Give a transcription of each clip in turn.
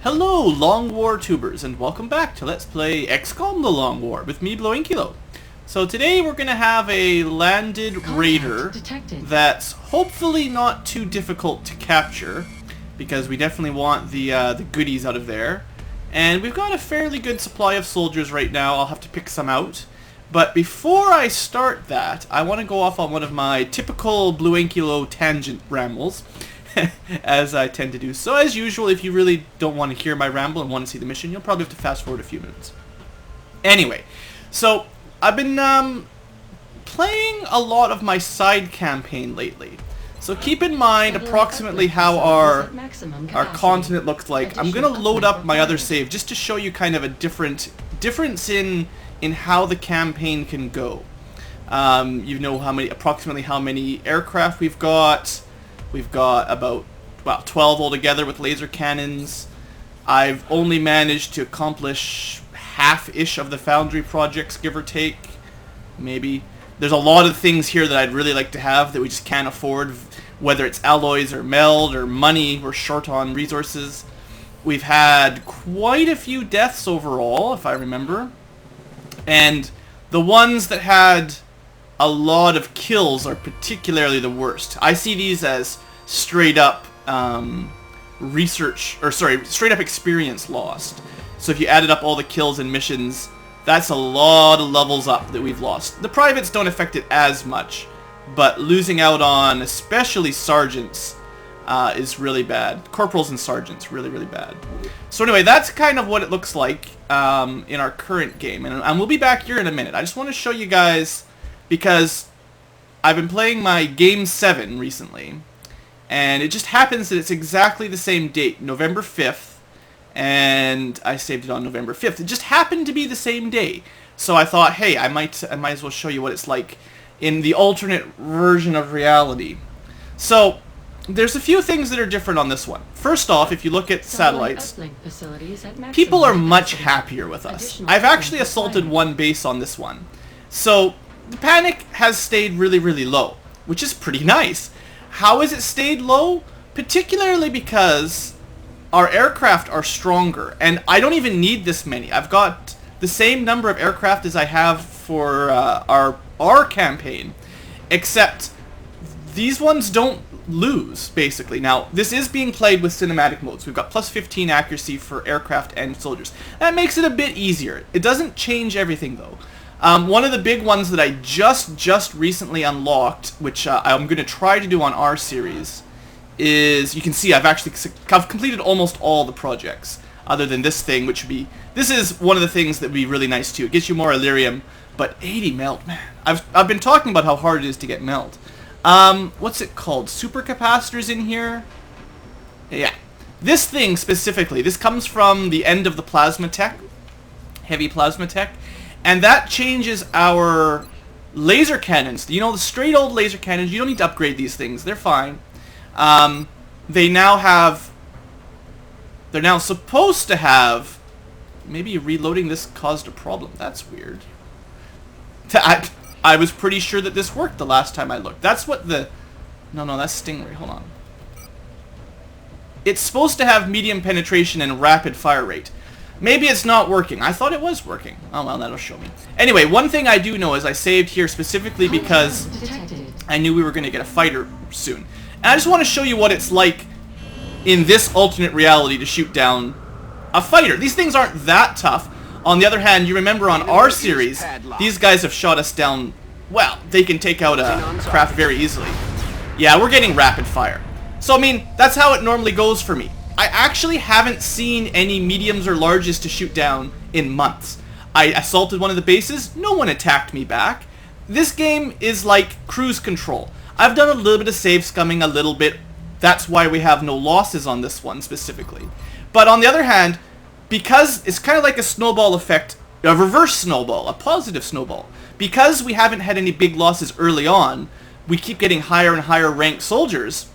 Hello, Long War tubers, and welcome back to Let's Play XCOM The Long War with me, BlueAnkylo. So today we're going to have a landed raider that's hopefully not too difficult to capture, because we definitely want the goodies out of there. And we've got a fairly good supply of soldiers right now. I'll have to pick some out. But before I start that, I want to go off on one of my typical BlueAnkylo tangent rambles. As I tend to do. So as usual, if you really don't want to hear my ramble and want to see the mission, you'll probably have to fast forward a few minutes. Anyway, so I've been playing a lot of my side campaign lately. So keep in mind approximately how our continent looks like. I'm going to load up my other save just to show you kind of a difference in how the campaign can go. You know approximately how many aircraft we've got. We've got about 12 altogether with laser cannons. I've only managed to accomplish half-ish of the foundry projects, give or take. Maybe. There's a lot of things here that I'd really like to have that we just can't afford, whether it's alloys or meld or money. We're short on resources. We've had quite a few deaths overall, if I remember. And the ones that had a lot of kills are particularly the worst. I see these as straight up straight up experience lost. So if you added up all the kills and missions, that's a lot of levels up that we've lost. The privates don't affect it as much, but losing out on especially sergeants is really bad. Corporals and sergeants, really, really bad. So anyway, that's kind of what it looks like in our current game. And we'll be back here in a minute. I just want to show you guys, because I've been playing my Game 7 recently, and it just happens that it's exactly the same date, November 5th, and I saved it on November 5th. It just happened to be the same day. So I thought, hey, I might as well show you what it's like in the alternate version of reality. So there's a few things that are different on this one. First off, if you look at satellites, people are much happier with us. I've actually assaulted one base on this one. So the panic has stayed really, really low, which is pretty nice. How has it stayed low? Particularly because our aircraft are stronger, and I don't even need this many. I've got the same number of aircraft as I have for our campaign, except these ones don't lose, basically. Now, this is being played with cinematic modes. We've got plus 15 accuracy for aircraft and soldiers. That makes it a bit easier. It doesn't change everything, though. One of the big ones that I just recently unlocked, which I'm going to try to do on our series, is, you can see I've completed almost all the projects, other than this thing, which would be, this is one of the things that would be really nice too. It gets you more Illyrium, but 80 meld, man. I've been talking about how hard it is to get meld. What's it called? Supercapacitors in here? Yeah. This thing specifically, this comes from the end of the plasma tech, heavy plasma tech. And that changes our laser cannons. You know, the straight old laser cannons, you don't need to upgrade these things. They're fine. They're now supposed to have, maybe reloading this caused a problem. That's weird. I was pretty sure that this worked the last time I looked. That's what the, no, that's Stingray. Hold on. It's supposed to have medium penetration and rapid fire rate. Maybe it's not working. I thought it was working. Oh, well, that'll show me. Anyway, one thing I do know is I saved here specifically because I knew we were going to get a fighter soon. And I just want to show you what it's like in this alternate reality to shoot down a fighter. These things aren't that tough. On the other hand, you remember on our series, these guys have shot us down. Well, they can take out a craft very easily. Yeah, we're getting rapid fire. So, I mean, that's how it normally goes for me. I actually haven't seen any mediums or larges to shoot down in months. I assaulted one of the bases, no one attacked me back. This game is like cruise control. I've done a little bit of save scumming, a little bit. That's why we have no losses on this one specifically. But on the other hand, because it's kind of like a snowball effect, a reverse snowball, a positive snowball. Because we haven't had any big losses early on, we keep getting higher and higher ranked soldiers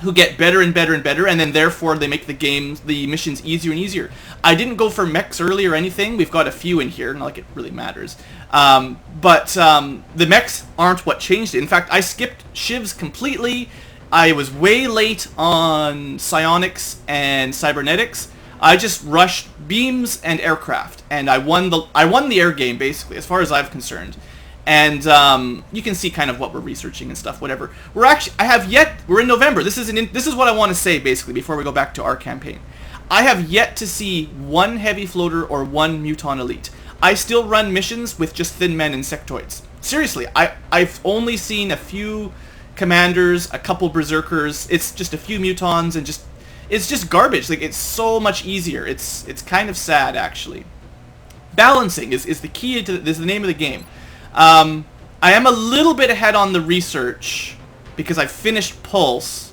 who get better and better and better, and then therefore they make the missions easier and easier. I didn't go for mechs early or anything. We've got a few in here, not like it really matters. But the mechs aren't what changed it. In fact, I skipped shivs completely. I was way late on psionics and cybernetics. I just rushed beams and aircraft, and I won the air game, basically, as far as I'm concerned. And you can see kind of what we're researching and stuff, whatever. We're in November. This is what I want to say, basically, before we go back to our campaign. I have yet to see one heavy floater or one Muton elite. I still run missions with just thin men and sectoids. Seriously, I've only seen a few commanders, a couple berserkers. It's just a few mutons, and it's just garbage. Like, it's so much easier. It's kind of sad, actually. Balancing is the key to this. Is the name of the game. I am a little bit ahead on the research because I finished Pulse,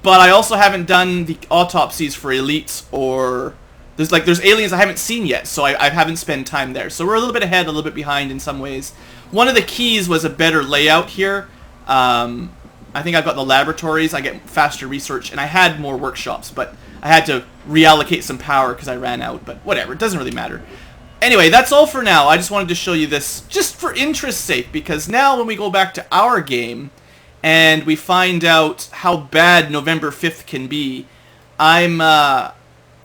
but I also haven't done the autopsies for elites, or there's aliens I haven't seen yet, so I haven't spent time there. So we're a little bit ahead, a little bit behind in some ways. One of the keys was a better layout here. I think I've got the laboratories, I get faster research, and I had more workshops, but I had to reallocate some power because I ran out, but whatever, it doesn't really matter. Anyway, that's all for now. I just wanted to show you this just for interest's sake, because now when we go back to our game and we find out how bad November 5th can be, I'm a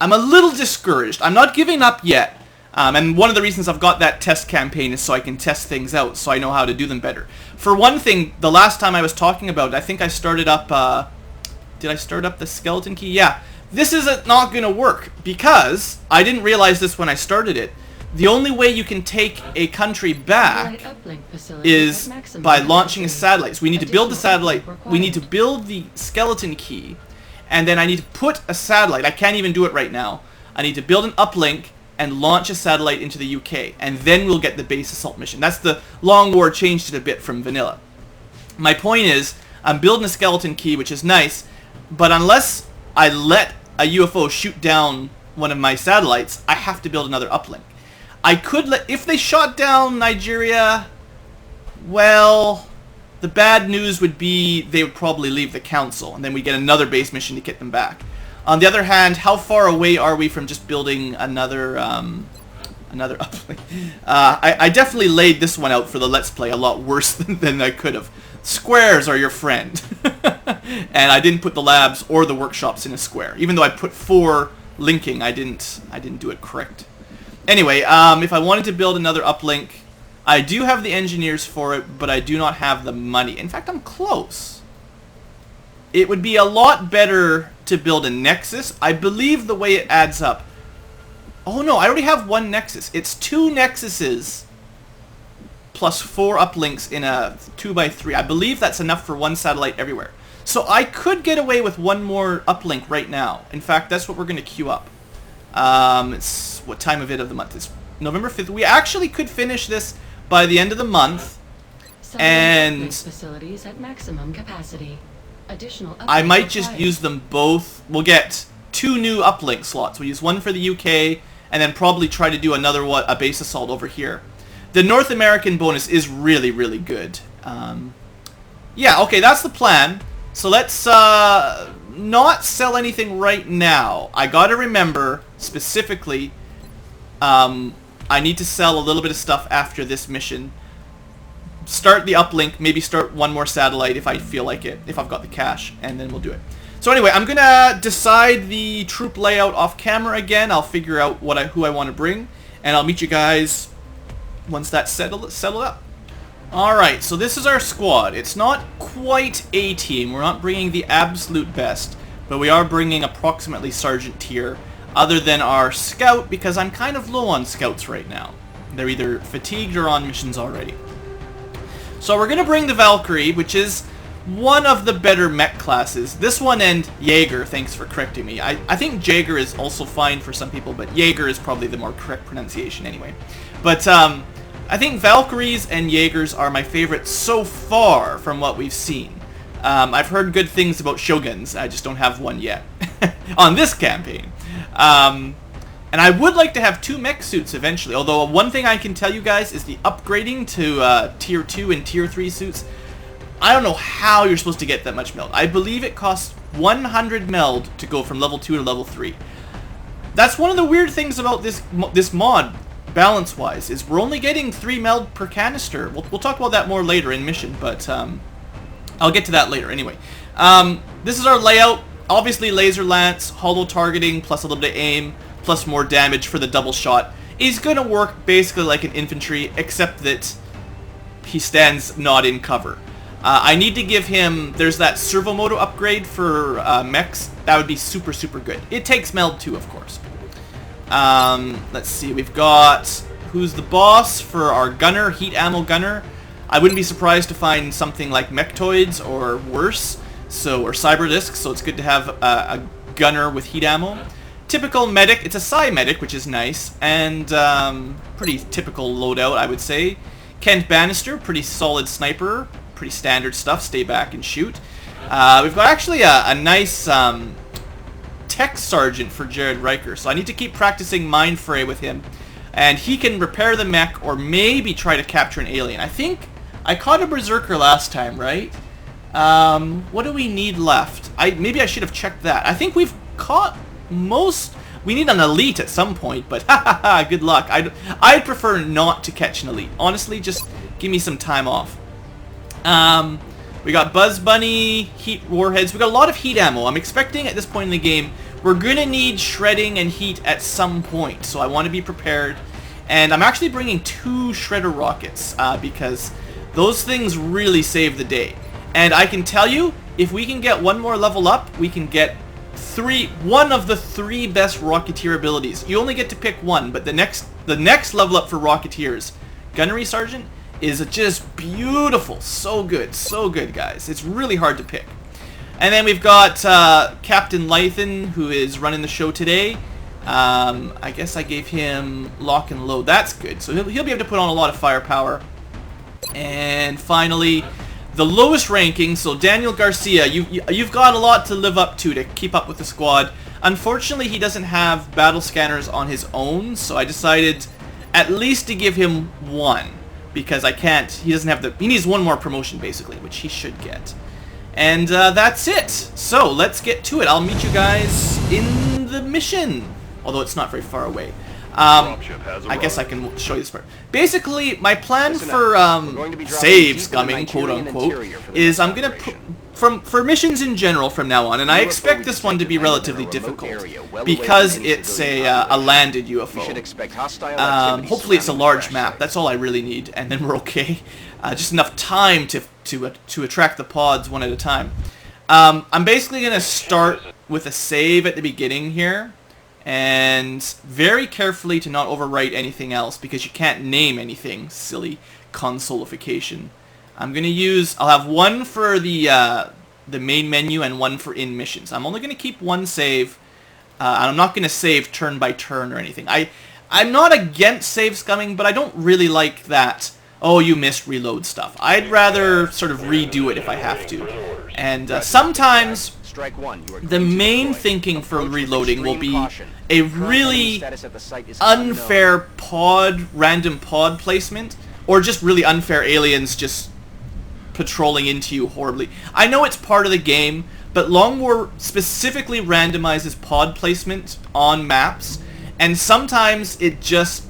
little discouraged. I'm not giving up yet. And one of the reasons I've got that test campaign is so I can test things out, so I know how to do them better. For one thing, the last time I was talking about it, I think I started up, did I start up the skeleton key? Yeah. This is not going to work, because I didn't realize this when I started it. The only way you can take a country back is by launching a satellite. So we need to build the satellite, we need to build the skeleton key, and then I need to put a satellite. I can't even do it right now. I need to build an uplink and launch a satellite into the UK, and then we'll get the base assault mission. That's the Long War changed it a bit from vanilla. My point is, I'm building a skeleton key, which is nice, but unless I let a UFO shoot down one of my satellites, I have to build another uplink. I could if they shot down Nigeria, well, the bad news would be they would probably leave the council, and then we get another base mission to get them back. On the other hand, how far away are we from just building another uplink? I definitely laid this one out for the Let's Play a lot worse than I could have. Squares are your friend. And I didn't put the labs or the workshops in a square. Even though I put 4 linking, I didn't do it correct. Anyway, if I wanted to build another uplink, I do have the engineers for it, but I do not have the money. In fact, I'm close. It would be a lot better to build a nexus. I believe the way it adds up. Oh no, I already have 1 nexus. It's 2 nexuses plus 4 uplinks in a 2x3. I believe that's enough for 1 satellite everywhere. So I could get away with 1 more uplink right now. In fact, that's what we're going to queue up. It's what time of the month? It's November 5th. We actually could finish this by the end of the month. And facilities at maximum capacity. Additional I might just use them both. We'll get 2 new uplink slots. We'll use 1 for the UK, and then probably try to do another one, a base assault over here. The North American bonus is really, really good. Yeah, okay, that's the plan. So let's not sell anything right now. I gotta remember, specifically, I need to sell a little bit of stuff after this mission. Start the uplink, maybe start 1 more satellite if I feel like it, if I've got the cash, and then we'll do it. So anyway, I'm gonna decide the troop layout off camera again. I'll figure out who I want to bring, and I'll meet you guys once that's settled up. Alright, so this is our squad. It's not quite A team. We're not bringing the absolute best, but we are bringing approximately sergeant tier, other than our scout, because I'm kind of low on scouts right now. They're either fatigued or on missions already. So we're going to bring the Valkyrie, which is one of the better mech classes. This one and Jaeger, thanks for correcting me. I think Jaeger is also fine for some people, but Jaeger is probably the more correct pronunciation anyway. But I think Valkyries and Jaegers are my favorites so far from what we've seen. I've heard good things about Shoguns, I just don't have one yet on this campaign. And I would like to have 2 mech suits eventually, although one thing I can tell you guys is the upgrading to Tier 2 and Tier 3 suits. I don't know how you're supposed to get that much meld. I believe it costs 100 meld to go from level 2 to level 3. That's one of the weird things about this mod, balance-wise, is we're only getting 3 meld per canister. We'll talk about that more later in mission, but I'll get to that later anyway. This is our layout. obviously laser lance, hollow targeting, plus a little bit of aim, plus more damage for the double shot is going to work basically like an infantry, except that he stands not in cover. I need to give him, there's that servo moto upgrade for mechs. That would be super, super good. It takes meld too, of course. Let's see, we've got, who's the boss for our gunner, heat ammo gunner. I wouldn't be surprised to find something like mechtoids or worse, or cyber discs, so it's good to have a gunner with heat ammo. Typical medic, it's a psi medic, which is nice, and pretty typical loadout, I would say. Kent Bannister, pretty solid sniper, pretty standard stuff, stay back and shoot. We've got actually a nice tech sergeant for Jared Riker, so I need to keep practicing Mind Fray with him, and he can repair the mech or maybe try to capture an alien. I think I caught a berserker last time, right? What do we need left? Maybe I should have checked that. I think we've caught most. We need an elite at some point, but good luck. I'd prefer not to catch an elite. Honestly, just give me some time off. We got Buzz Bunny, heat warheads. We got a lot of heat ammo. I'm expecting at this point in the game we're gonna need shredding and heat at some point, so I want to be prepared. And I'm actually bringing 2 shredder rockets because those things really save the day. And I can tell you, if we can get one more level up, we can get one of the 3 best Rocketeer abilities. You only get to pick one, but the next level up for Rocketeers, Gunnery Sergeant, is just beautiful. So good, guys. It's really hard to pick. And then we've got Captain Lythan, who is running the show today. I guess I gave him lock and load. That's good. So he'll be able to put on a lot of firepower. And finally, the lowest ranking, so Daniel Garcia, you've got a lot to live up to keep up with the squad. Unfortunately, he doesn't have battle scanners on his own, so I decided at least to give him 1, because he doesn't have he needs 1 more promotion basically, which he should get. And that's it. So let's get to it. I'll meet you guys in the mission, although it's not very far away. I guess I can show you this part. Basically, my plan for save scumming, quote unquote, is I'm gonna for missions in general from now on, and I expect this one to be relatively difficult because it's a landed UFO. Hopefully, it's a large map. That's all I really need, and then we're okay. Just enough time to attract the pods one at a time. I'm basically gonna start with a save at the beginning here. And very carefully to not overwrite anything else, because you can't name anything. Silly consolification. I'll have 1 for the main menu and 1 for in missions. I'm only going to keep 1 save, and I'm not going to save turn by turn or anything. I'm not against save scumming, but I don't really like that, oh, you missed reload stuff. I'd rather sort of redo it if I have to. And sometimes the main thinking for reloading will be a really unfair random pod placement, or just really unfair aliens just patrolling into you horribly. I know it's part of the game, but Long War specifically randomizes pod placement on maps, and sometimes it just,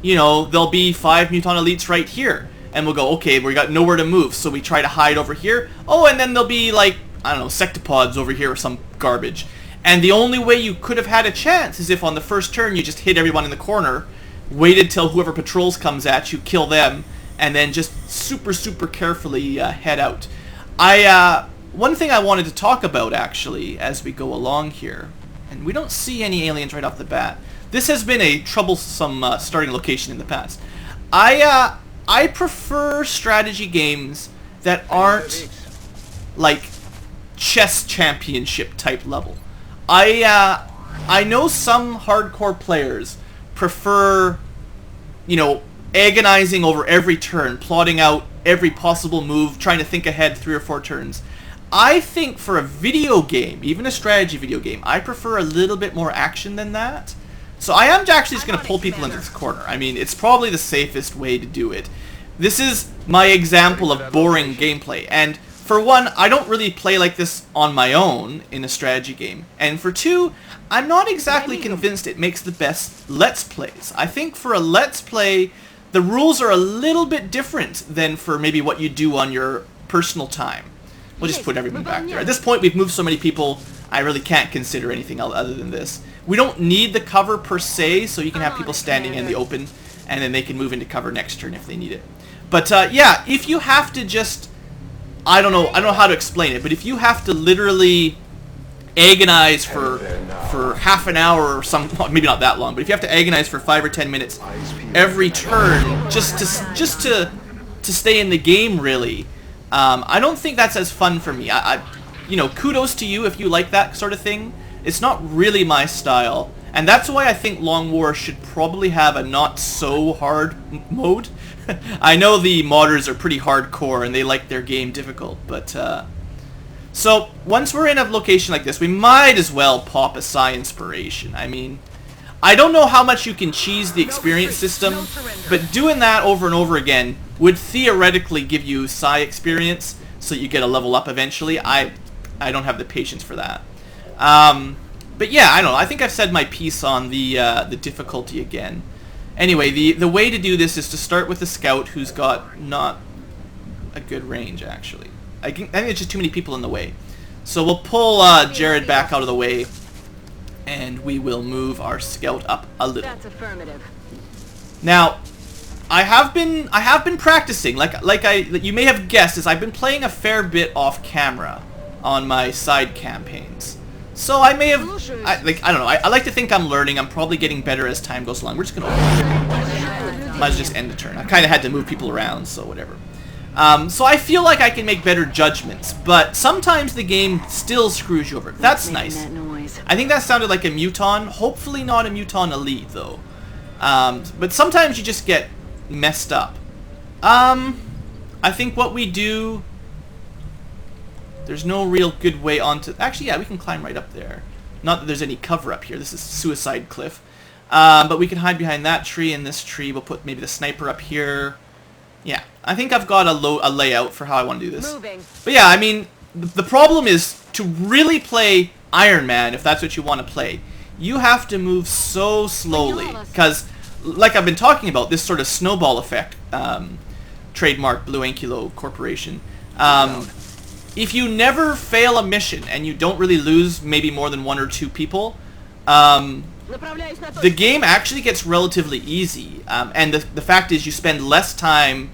there'll be 5 Mutant Elites right here, and we'll go, okay, we got nowhere to move, so we try to hide over here. Oh, and then there'll be like, I don't know, sectopods over here or some garbage. And the only way you could have had a chance is if on the first turn you just hit everyone in the corner, waited till whoever patrols comes at you, kill them, and then just super, super carefully head out. One thing I wanted to talk about, actually, as we go along here, and we don't see any aliens right off the bat. This has been a troublesome starting location in the past. I prefer strategy games that aren't like chess championship type level. I know some hardcore players prefer, agonizing over every turn, plotting out every possible move, trying to think ahead 3 or 4 turns. I think for a video game, even a strategy video game, I prefer a little bit more action than that. So I am actually just going to pull people into this corner. I mean, it's probably the safest way to do it. This is my example of boring gameplay, and for 1, I don't really play like this on my own in a strategy game. And for 2, I'm not exactly convinced it makes the best Let's Plays. I think for a Let's Play, the rules are a little bit different than for maybe what you do on your personal time. We'll just put everyone back there. At this point, we've moved so many people, I really can't consider anything other than this. We don't need the cover per se, so you can have people standing in the open, and then they can move into cover next turn if they need it. But yeah, if you have to just, I don't know how to explain it, but if you have to literally agonize for half an hour or some, maybe not that long, but if you have to agonize for 5 or 10 minutes every turn just to stay in the game, really, I don't think that's as fun for me. You know, kudos to you if you like that sort of thing. It's not really my style, and that's why I think Long War should probably have a not so hard mode. I know the modders are pretty hardcore and they like their game difficult, but so once we're in a location like this, we might as well pop a Psi Inspiration. I mean, I don't know how much you can cheese the experience system, but doing that over and over again would theoretically give you Psi experience, so you get a level up eventually. I don't have the patience for that. But yeah, I don't know. I think I've said my piece on the difficulty again. Anyway, the way to do this is to start with a scout who's got not a good range, actually. I think it's just too many people in the way. So we'll pull Jared back out of the way, and we will move our scout up a little. That's affirmative. Now, I have been practicing, like you may have guessed, is I've been playing a fair bit off camera on my side campaigns. So I may have, I don't know, I like to think I'm learning. I'm probably getting better as time goes along. We're just gonna, might as well just end the turn. I kind of had to move people around, so whatever. So I feel like I can make better judgments, but sometimes the game still screws you over. That's nice. I think that sounded like a Muton. Hopefully not a Muton Elite, though. But sometimes you just get messed up. I think what we do... There's no real good way onto... Actually, yeah, we can climb right up there. Not that there's any cover up here. This is Suicide Cliff. But we can hide behind that tree and this tree. We'll put maybe the sniper up here. Yeah, I think I've got a layout for how I want to do this. Moving. But yeah, I mean, the problem is to really play Iron Man, if that's what you want to play, you have to move so slowly. Because, like I've been talking about, this sort of snowball effect, trademark BlueAnkylo Corporation, if you never fail a mission and you don't really lose maybe more than 1 or 2 people, the game actually gets relatively easy. And the fact is you spend less time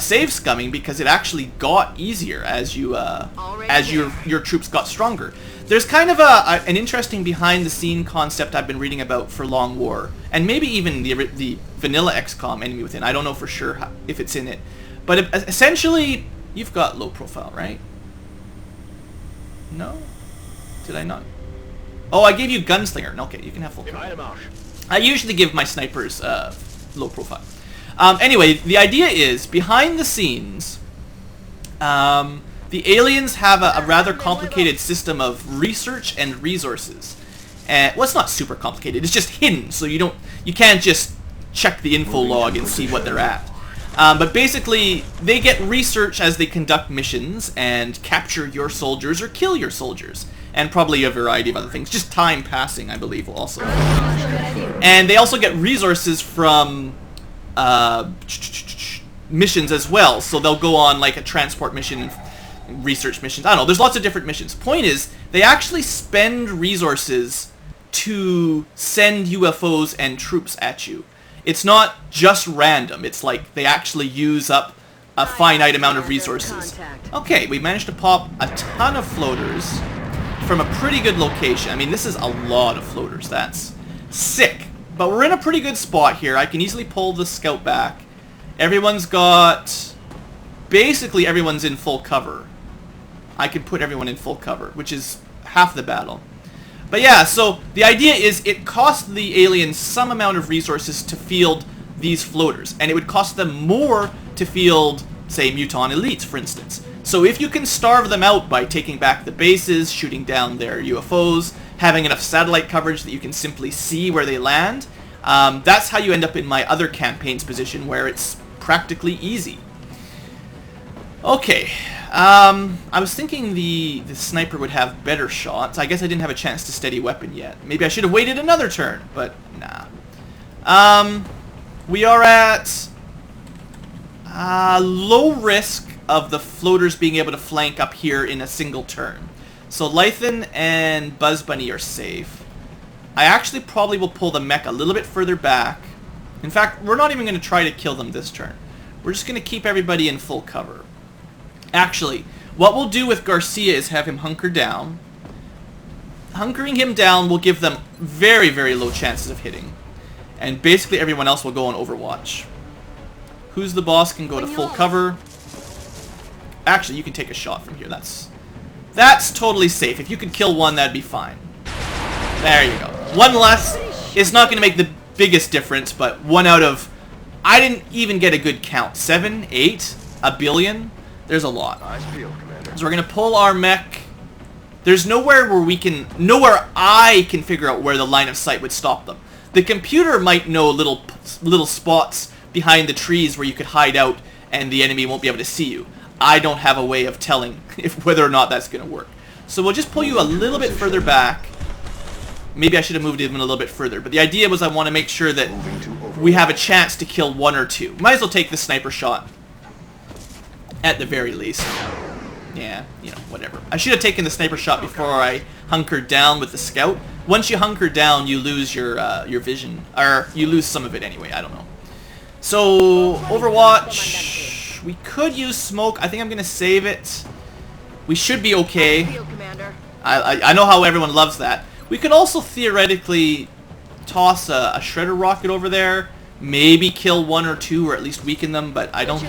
save scumming because it actually got easier as you as your troops got stronger. There's kind of an interesting behind the scene concept I've been reading about for Long War, and maybe even the vanilla XCOM Enemy Within. I don't know for sure if it's in it, but essentially you've got low profile, right? No? Did I not? Oh, I gave you Gunslinger. Okay, you can have full profile. I usually give my snipers low profile. Anyway, the idea is, behind the scenes, the aliens have a rather complicated system of research and resources. And well, it's not super complicated. It's just hidden, so you can't just check the info log and see what they're at. But basically, they get research as they conduct missions and capture your soldiers or kill your soldiers. And probably a variety of other things. Just time passing, I believe, also. And they also get resources from missions as well. So they'll go on like a transport mission, research missions. I don't know, there's lots of different missions. Point is, they actually spend resources to send UFOs and troops at you. It's not just random. It's like they actually use up a finite amount of resources. Okay, we managed to pop a ton of floaters from a pretty good location. I mean, this is a lot of floaters. That's sick. But we're in a pretty good spot here. I can easily pull the scout back. Everyone's got... Basically, everyone's in full cover. I can put everyone in full cover, which is half the battle. But yeah, so the idea is it costs the aliens some amount of resources to field these floaters. And it would cost them more to field, say, Muton Elites, for instance. So if you can starve them out by taking back the bases, shooting down their UFOs, having enough satellite coverage that you can simply see where they land, that's how you end up in my other campaign's position where it's practically easy. Okay, I was thinking the sniper would have better shots. I guess I didn't have a chance to steady weapon yet. Maybe I should have waited another turn, but nah. We are at low risk of the floaters being able to flank up here in a single turn. So Lythan and Buzz Bunny are safe. I actually probably will pull the mech a little bit further back. In fact, we're not even going to try to kill them this turn. We're just going to keep everybody in full cover. Actually, what we'll do with Garcia is have him hunker down. Hunkering him down will give them very, very low chances of hitting. And basically everyone else will go on Overwatch. Who's the boss can go to full cover. Actually, you can take a shot from here. That's totally safe. If you could kill one, that'd be fine. There you go. One less is not going to make the biggest difference, but 1 out of... I didn't even get a good count. 7, 8, a billion? There's a lot. So we're going to pull our mech. There's nowhere where we can... Nowhere I can figure out where the line of sight would stop them. The computer might know little spots behind the trees where you could hide out and the enemy won't be able to see you. I don't have a way of telling whether or not that's going to work. So we'll just pull you a little bit further back. Maybe I should have moved even a little bit further. But the idea was I want to make sure that we have a chance to kill 1 or 2. Might as well take the sniper shot. At the very least. Yeah, you know, whatever. I should have taken the sniper shot before I hunkered down with the scout. Once you hunker down, you lose your vision. Or you lose some of it anyway, I don't know. So, Overwatch... We could use smoke. I think I'm going to save it. We should be okay. I know how everyone loves that. We could also theoretically toss a shredder rocket over there. Maybe kill 1 or 2 or at least weaken them, but I don't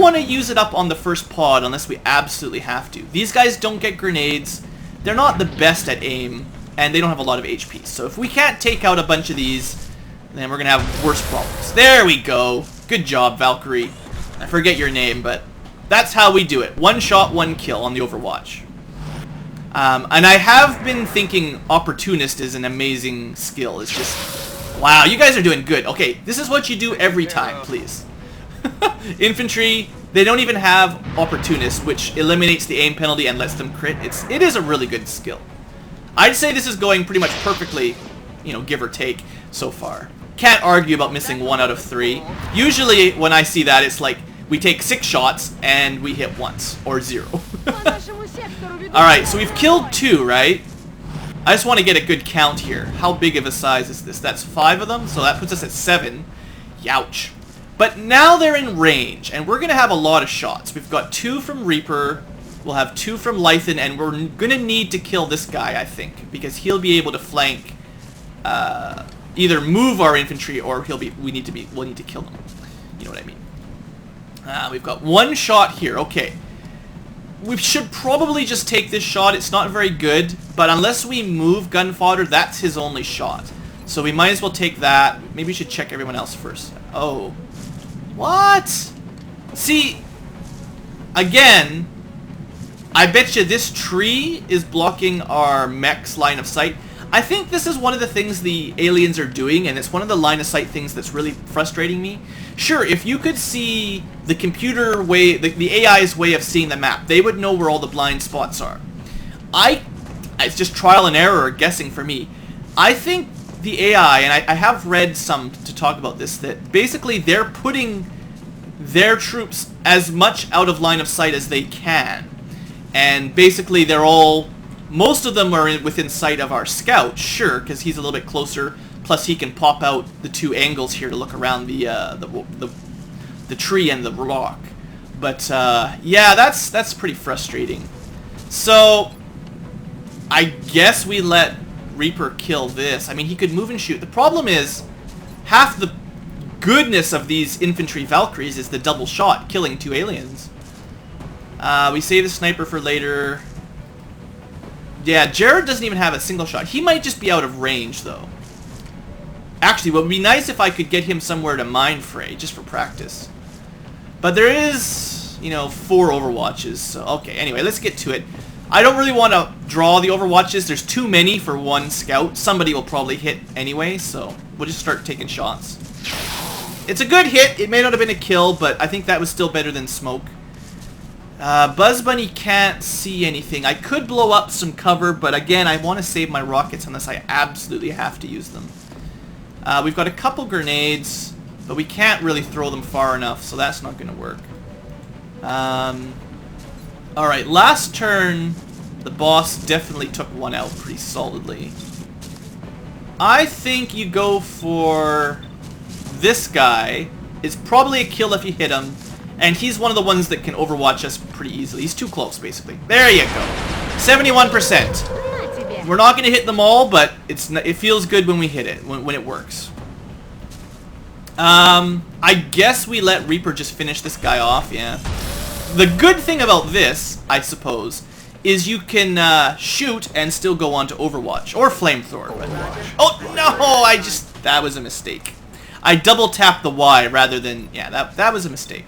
want to use it up on the first pod unless we absolutely have to. These guys don't get grenades. They're not the best at aim, and they don't have a lot of HP. So if we can't take out a bunch of these, then we're going to have worse problems. There we go. Good job, Valkyrie. I forget your name, but that's how we do it. 1 shot, 1 kill on the Overwatch. And I have been thinking Opportunist is an amazing skill. It's just, wow, you guys are doing good. Okay, this is what you do every time, please. Infantry, they don't even have Opportunist, which eliminates the aim penalty and lets them crit. It is a really good skill. I'd say this is going pretty much perfectly, you know, give or take so far. Can't argue about missing 1 out of 3. Usually when I see that, it's like we take 6 shots and we hit once or 0. Alright, so we've killed 2, right? I just want to get a good count here. How big of a size is this? That's 5 of them, so that puts us at 7. Youch. But now they're in range, and we're going to have a lot of shots. We've got 2 from Reaper, we'll have 2 from Lythan, and we're going to need to kill this guy, I think, because he'll be able to flank, either move our infantry or we'll need to kill him. You know what I mean? We've got 1 shot here. Okay. We should probably just take this shot. It's not very good, but unless we move gun fodder, that's his only shot. So we might as well take that. Maybe we should check everyone else first. Oh. What? See, again, I bet you this tree is blocking our mech's line of sight. I think this is one of the things the aliens are doing, and it's one of the line of sight things that's really frustrating me. Sure, if you could see the computer way, the AI's way of seeing the map, they would know where all the blind spots are. It's just trial and error or guessing for me. I think the AI, and I have read some to talk about this, that basically they're putting their troops as much out of line of sight as they can. And basically they're all... Most of them are within sight of our scout, sure, because he's a little bit closer. Plus, he can pop out the 2 angles here to look around the tree and the rock. But yeah, that's pretty frustrating. So I guess we let Reaper kill this. I mean, he could move and shoot. The problem is half the goodness of these infantry Valkyries is the double shot, killing 2 aliens. We save the sniper for later. Yeah, Jared doesn't even have a single shot. He might just be out of range, though. Actually, what would be nice if I could get him somewhere to mine fray, just for practice. But there is, you know, 4 Overwatches, so okay, anyway, let's get to it. I don't really want to draw the Overwatches. There's too many for 1 scout. Somebody will probably hit anyway, so we'll just start taking shots. It's a good hit. It may not have been a kill, but I think that was still better than smoke. Buzz Bunny can't see anything. I could blow up some cover, but again, I want to save my rockets unless I absolutely have to use them. We've got a couple grenades, but we can't really throw them far enough, so that's not going to work. Alright, last turn, The boss definitely took one out pretty solidly. I think you go for this guy. It's probably a kill if you hit him. And he's one of the ones that can overwatch us pretty easily. He's too close, basically. There you go. 71%. We're not going to hit them all, but it feels good when we hit it, when it works. I guess we let Reaper just finish this guy off, yeah. The good thing about this, I suppose, is you can shoot and still go on to Overwatch. Or Flamethrower. Oh, no! That was a mistake. I double tapped the Y rather than... Yeah, that was a mistake.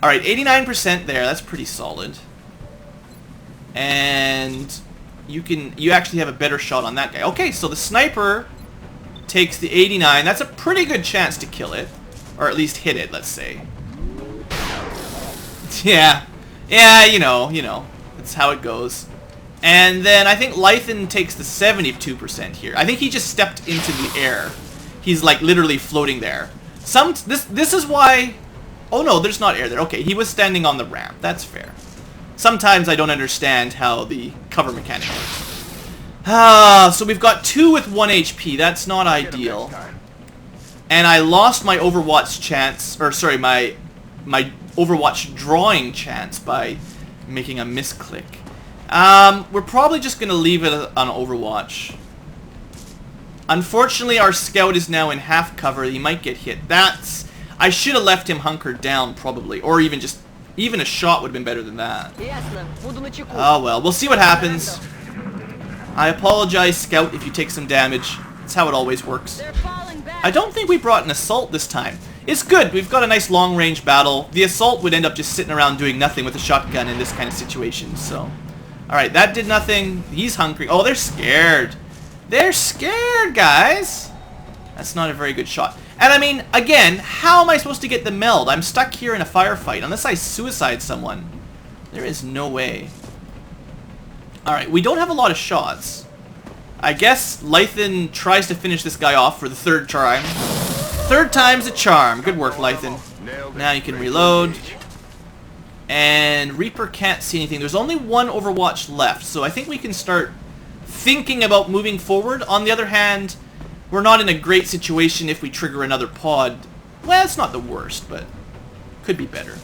Alright, 89% there. That's pretty solid. And you actually have a better shot on that guy. Okay, so the sniper takes the 89. That's a pretty good chance to kill it. Or at least hit it, let's say. Yeah. Yeah, you know. That's how it goes. And then I think Lythan takes the 72% here. I think he just stepped into the air. He's like literally floating there. This is why... Oh no, there's not air there. Okay, he was standing on the ramp. That's fair. Sometimes I don't understand how the cover mechanic works. So we've got 2 with 1 HP. That's not ideal. And I lost my Overwatch chance, or sorry, my Overwatch drawing chance by making a misclick. We're probably just going to leave it on Overwatch. Unfortunately, our scout is now in half cover. He might get hit. I should have left him hunkered down, probably. Or even a shot would have been better than that. Oh well, we'll see what happens. I apologize, Scout, if you take some damage. That's how it always works. I don't think we brought an assault this time. It's good. We've got a nice long-range battle. The assault would end up just sitting around doing nothing with a shotgun in this kind of situation, so... Alright, that did nothing. He's hungry. Oh, they're scared. They're scared, guys. That's not a very good shot. And I mean, again, how am I supposed to get the meld? I'm stuck here in a firefight. Unless I suicide someone. There is no way. Alright, we don't have a lot of shots. I guess Lythan tries to finish this guy off for the 3rd try. 3rd time's a charm. Good work, Lythan. Now you can reload. And Reaper can't see anything. There's only 1 Overwatch left, so I think we can start thinking about moving forward. On the other hand, we're not in a great situation if we trigger another pod. Well, it's not the worst, but could be better.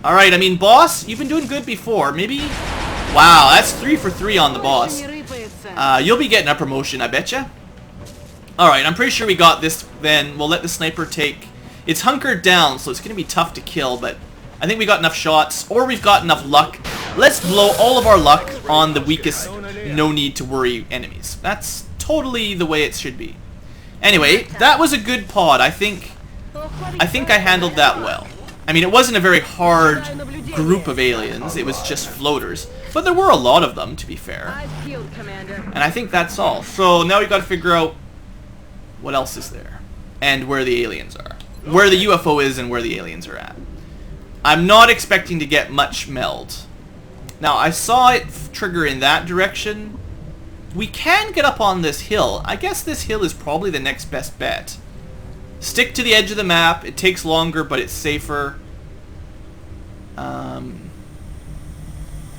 Alright, I mean, boss, you've been doing good before. Maybe... Wow, that's 3 for 3 on the boss. You'll be getting a promotion, I betcha. Alright, I'm pretty sure we got this then. We'll let the sniper take... It's hunkered down, so it's going to be tough to kill, but I think we got enough shots, or we've got enough luck. Let's blow all of our luck on the weakest, no need to worry enemies. That's totally the way it should be. Anyway, that was a good pod. I think I handled that well. I mean, it wasn't a very hard group of aliens. It was just floaters. But there were a lot of them, to be fair. And I think that's all. So now we've got to figure out what else is there. And where the aliens are. Where the UFO is and where the aliens are at. I'm not expecting to get much meld. Now, I saw it trigger in that direction. We can get up on this hill. I guess this hill is probably the next best bet. Stick to the edge of the map. It takes longer, but it's safer.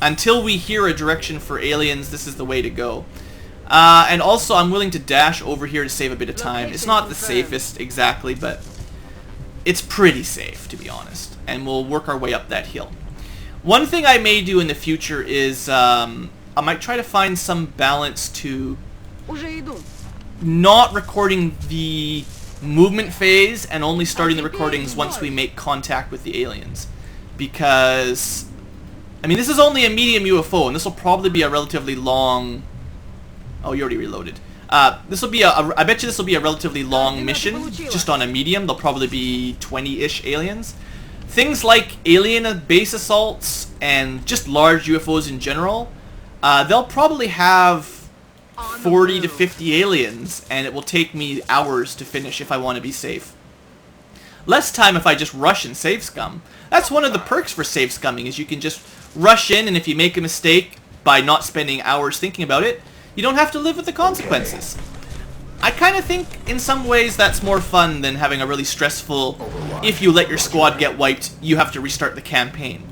Until we hear a direction for aliens, this is the way to go. And also, I'm willing to dash over here to save a bit of time. It's not the safest exactly, but it's pretty safe, to be honest. And we'll work our way up that hill. One thing I may do in the future is I might try to find some balance to not recording the movement phase and only starting the recordings once we make contact with the aliens. Because, I mean, this is only a medium UFO, and this will probably be a relatively long... Oh, you already reloaded. This will be I bet you this will be a relatively long mission, just on a medium. There'll probably be 20-ish aliens. Things like alien base assaults and just large UFOs in general, they'll probably have 40 to 50 aliens, and it will take me hours to finish if I want to be safe. Less time if I just rush and save scum. That's one of the perks for save scumming, is you can just rush in, and if you make a mistake by not spending hours thinking about it, you don't have to live with the consequences. I kind of think, in some ways, that's more fun than having a really stressful, if you let your squad get wiped, you have to restart the campaign.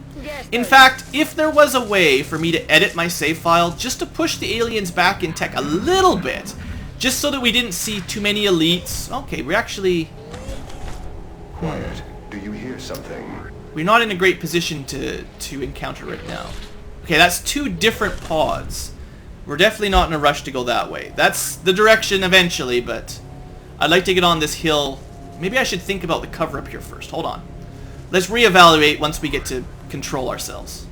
In fact, if there was a way for me to edit my save file just to push the aliens back in tech a little bit, just so that we didn't see too many elites. Okay, we're actually... Quiet. Do you hear something? We're not in a great position to encounter right now. Okay, that's 2 different pods. We're definitely not in a rush to go that way. That's the direction eventually, but I'd like to get on this hill. Maybe I should think about the cover up here first. Hold on. Let's reevaluate once we get to control ourselves.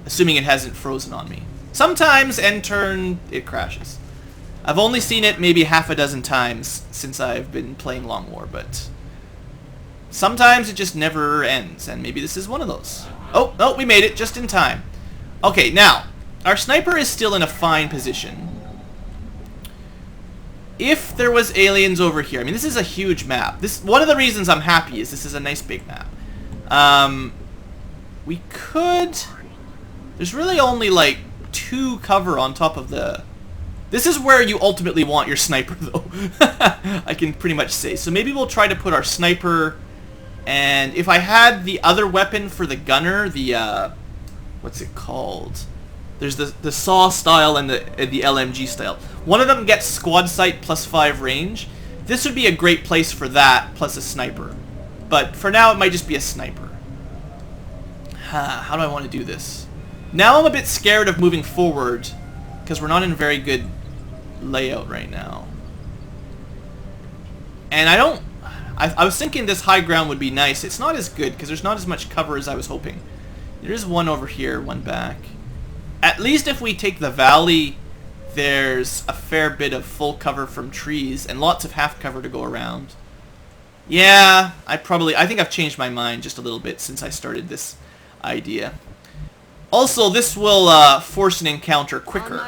Assuming it hasn't frozen on me. Sometimes, end turn, it crashes. I've only seen it maybe half a dozen times since I've been playing Long War, but sometimes it just never ends, and maybe this is one of those. Oh, no, we made it just in time. Okay, now, our sniper is still in a fine position. If there was aliens over here, I mean, this is a huge map. One of the reasons I'm happy is this is a nice big map. We could... There's really only, like, 2 cover on top of the... This is where you ultimately want your sniper, though. I can pretty much say. So maybe we'll try to put our sniper... And if I had the other weapon for the gunner, the, what's it called? There's the SAW style and the LMG style. One of them gets squad sight plus 5 range. This would be a great place for that, plus a sniper. But for now, it might just be a sniper. How do I want to do this? Now I'm a bit scared of moving forward, because we're not in very good layout right now. And I was thinking this high ground would be nice. It's not as good, because there's not as much cover as I was hoping. There is one over here, one back. At least if we take the valley, there's a fair bit of full cover from trees, and lots of half cover to go around. Yeah, I think I've changed my mind just a little bit since I started this idea. Also, this will force an encounter quicker,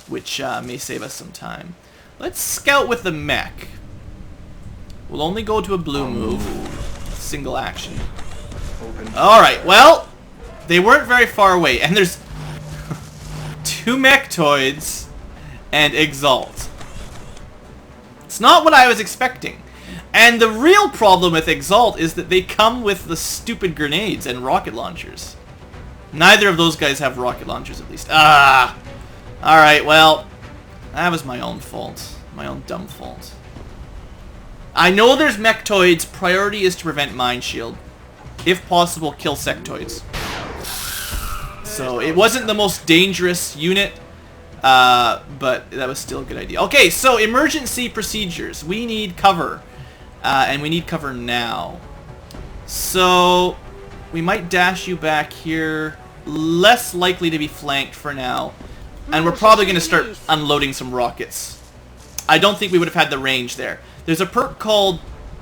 which may save us some time. Let's scout with the mech. We'll only go to a blue move. Single action. Alright, well, they weren't very far away. And there's 2 mechtoids and Exalt. It's not what I was expecting. And the real problem with Exalt is that they come with the stupid grenades and rocket launchers. Neither of those guys have rocket launchers, at least. Alright, well, that was my own fault. My own dumb fault. I know there's mechtoids. Priority is to prevent Mind Shield. If possible, kill sectoids. So it wasn't the most dangerous unit, but that was still a good idea. Okay, so emergency procedures. We need cover, and we need cover now. So we might dash you back here. Less likely to be flanked for now. And we're probably going to start unloading some rockets. I don't think we would have had the range there. There's a perk called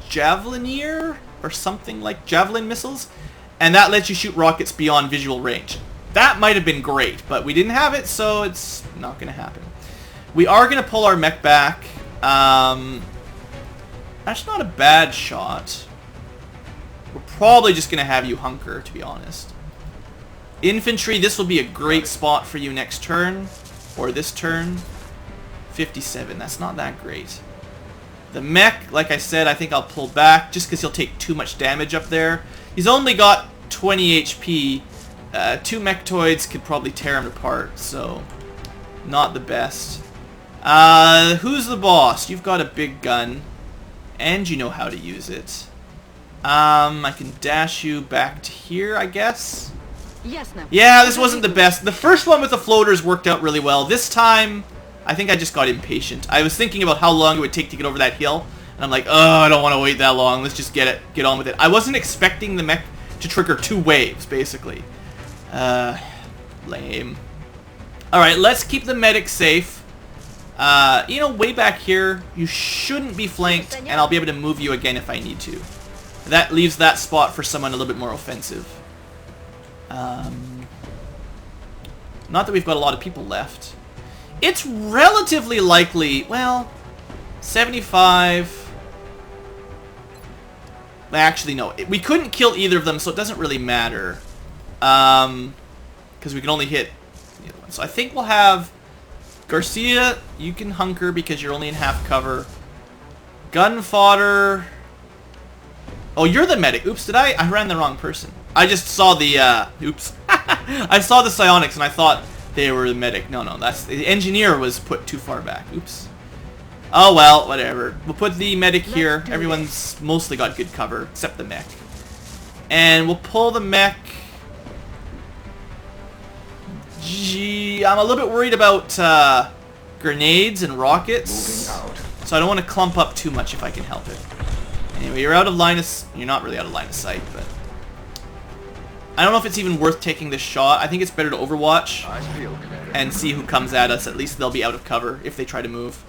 Javelineer, or something like Javelin Missiles, and that lets you shoot rockets beyond visual range. That might have been great, but we didn't have it, so it's not going to happen. We are going to pull our mech back. That's not a bad shot. We're probably just going to have you hunker, to be honest. Infantry, this will be a great spot for you next turn, or this turn. 57, that's not that great. The mech, like I said, I think I'll pull back just because he'll take too much damage up there. He's only got 20 HP. 2 mechtoids could probably tear him apart, so not the best. Who's the boss? You've got a big gun, and you know how to use it. I can dash you back to here, I guess. Yes, no. Yeah, this wasn't the best. The first one with the floaters worked out really well. This time, I think I just got impatient. I was thinking about how long it would take to get over that hill, and I'm like, oh, I don't want to wait that long. Let's just get on with it. I wasn't expecting the mech to trigger 2 waves, basically. Lame. Alright, let's keep the medic safe. You know, way back here, you shouldn't be flanked, and I'll be able to move you again if I need to. That leaves that spot for someone a little bit more offensive. Not that we've got a lot of people left. It's relatively likely, well, 75... Actually, no. We couldn't kill either of them, so it doesn't really matter. Because we can only hit the other one. So I think we'll have... Garcia, you can hunker because you're only in half cover. Gun fodder... Oh, you're the medic. Oops, I ran the wrong person. I just saw the, oops. I saw the psionics and I thought they were the medic. No, no, that's... The engineer was put too far back. Oops. Oh, well, whatever. We'll put the medic here. Everyone's mostly got good cover, except the mech. And we'll pull the mech. Gee, I'm a little bit worried about grenades and rockets. So I don't want to clump up too much if I can help it. Anyway, you're out of line of... You're not really out of line of sight, but... I don't know if it's even worth taking this shot. I think it's better to overwatch and see who comes at us. At least they'll be out of cover if they try to move.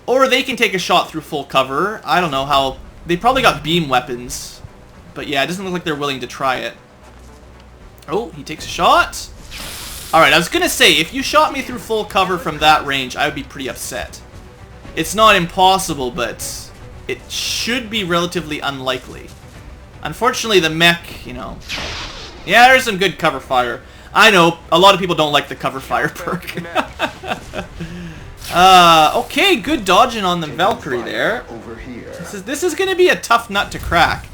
Or they can take a shot through full cover. I don't know how... They probably got beam weapons. But yeah, it doesn't look like they're willing to try it. Oh, he takes a shot. Alright, I was going to say, if you shot me through full cover from that range, I would be pretty upset. It's not impossible, but it should be relatively unlikely. Unfortunately, the mech, you know... Yeah, there's some good cover fire. I know, a lot of people don't like the cover fire perk. Okay, good dodging on the Valkyrie there. This is going to be a tough nut to crack.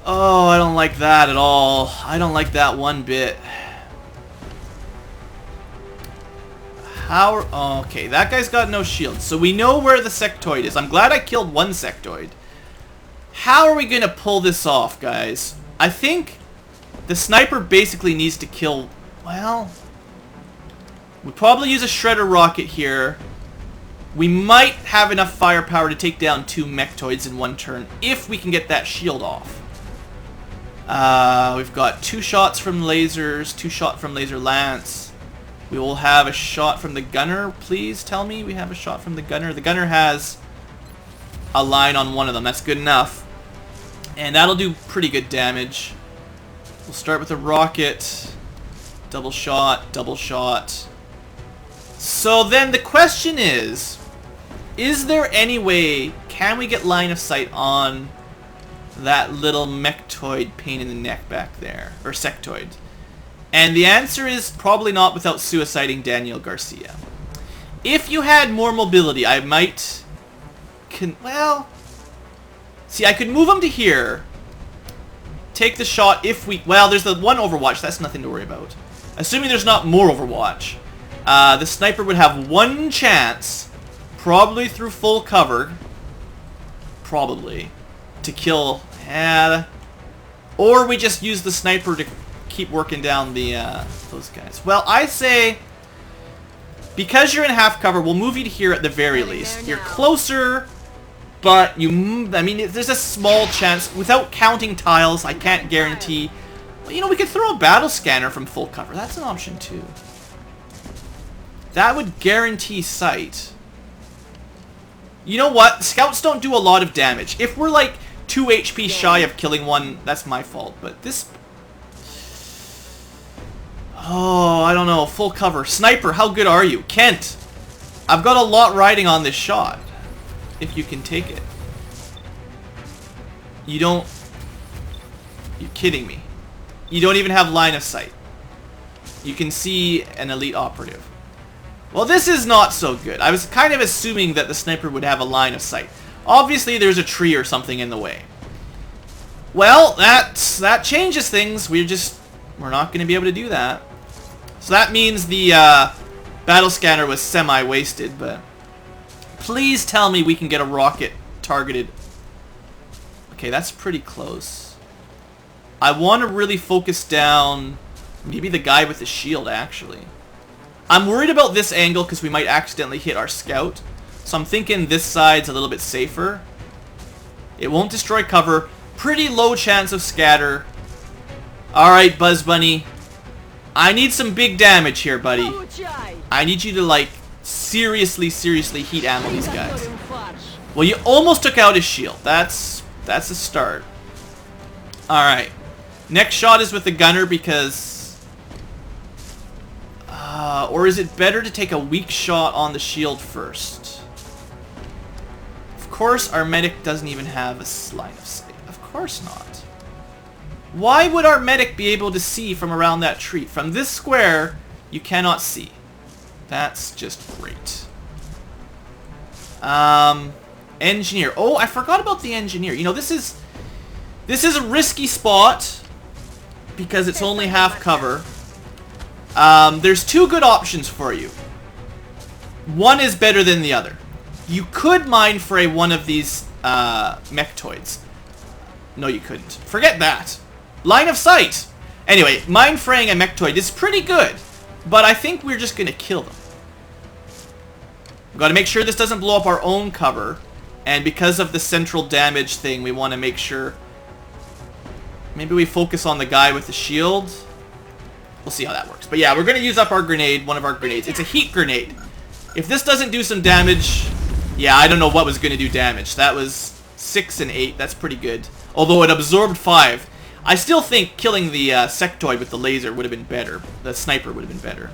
Oh, I don't like that at all. I don't like that one bit. How... Okay, that guy's got no shield. So we know where the sectoid is. I'm glad I killed one sectoid. How are we going to pull this off, guys? I think the sniper basically needs to kill... Well... We'll probably use a shredder rocket here. We might have enough firepower to take down 2 mechtoids in one turn if we can get that shield off. We've got 2 shots from lasers, 2 shots from laser lance. We will have a shot from the gunner. Please tell me we have a shot from the gunner. The gunner has a line on one of them. That's good enough. And that'll do pretty good damage. We'll start with a rocket. Double shot, double shot. So then the question is there any way, can we get line of sight on that little mechtoid pain in the neck back there? Or sectoid? And the answer is probably not without suiciding Daniel Garcia. If you had more mobility, I might... well... See, I could move him to here. Take the shot if we... Well, there's the one Overwatch. That's nothing to worry about. Assuming there's not more Overwatch. The sniper would have one chance, probably through full cover, probably, to kill... or we just use the sniper to keep working down the those guys. Well, I say, because you're in half cover, we'll move you to here at the very least. You're closer... But you, I mean, there's a small chance. Without counting tiles, I can't guarantee. Well, you know, we could throw a battle scanner from full cover. That's an option too. That would guarantee sight. You know what? Scouts don't do a lot of damage. If we're like 2 HP shy of killing one, that's my fault. But this... Oh, I don't know. Full cover. Sniper, how good are you? Kent, I've got a lot riding on this shot. If you can take it. You don't... You're kidding me. You don't even have line of sight. You can see an elite operative. Well, this is not so good. I was kind of assuming that the sniper would have a line of sight. Obviously, there's a tree or something in the way. Well, that changes things. We're not going to be able to do that. So that means the battle scanner was semi-wasted, but... Please tell me we can get a rocket targeted. Okay, that's pretty close. I want to really focus down maybe the guy with the shield, actually. I'm worried about this angle because we might accidentally hit our scout. So I'm thinking this side's a little bit safer. It won't destroy cover. Pretty low chance of scatter. Alright, Buzz Bunny. I need some big damage here, buddy. I need you to, like, seriously heat ammo these guys. Well, you almost took out his shield. That's a start. Alright. Next shot is with the gunner because... or is it better to take a weak shot on the shield first? Of course, our medic doesn't even have a line of sight. Of course not. Why would our medic be able to see from around that tree? From this square, you cannot see. That's just great. Engineer. Oh, I forgot about the engineer. You know, this is This is a risky spot because it's only half cover. There's two good options for you. One is better than the other. You could mind fray one of these mechtoids. No, you couldn't. Forget that. Line of sight. Anyway, mind fraying a mechtoid is pretty good, but I think we're just gonna kill them. We've got to make sure this doesn't blow up our own cover, and because of the central damage thing, we want to make sure. Maybe we focus on the guy with the shield. We'll see how that works. But yeah, we're gonna use up our grenade, one of our grenades. It's a heat grenade. If this doesn't do some damage, yeah, I don't know what was gonna do damage. That was 6 and 8. That's pretty good. Although it absorbed 5. I still think killing the sectoid with the laser would have been better. The sniper would have been better.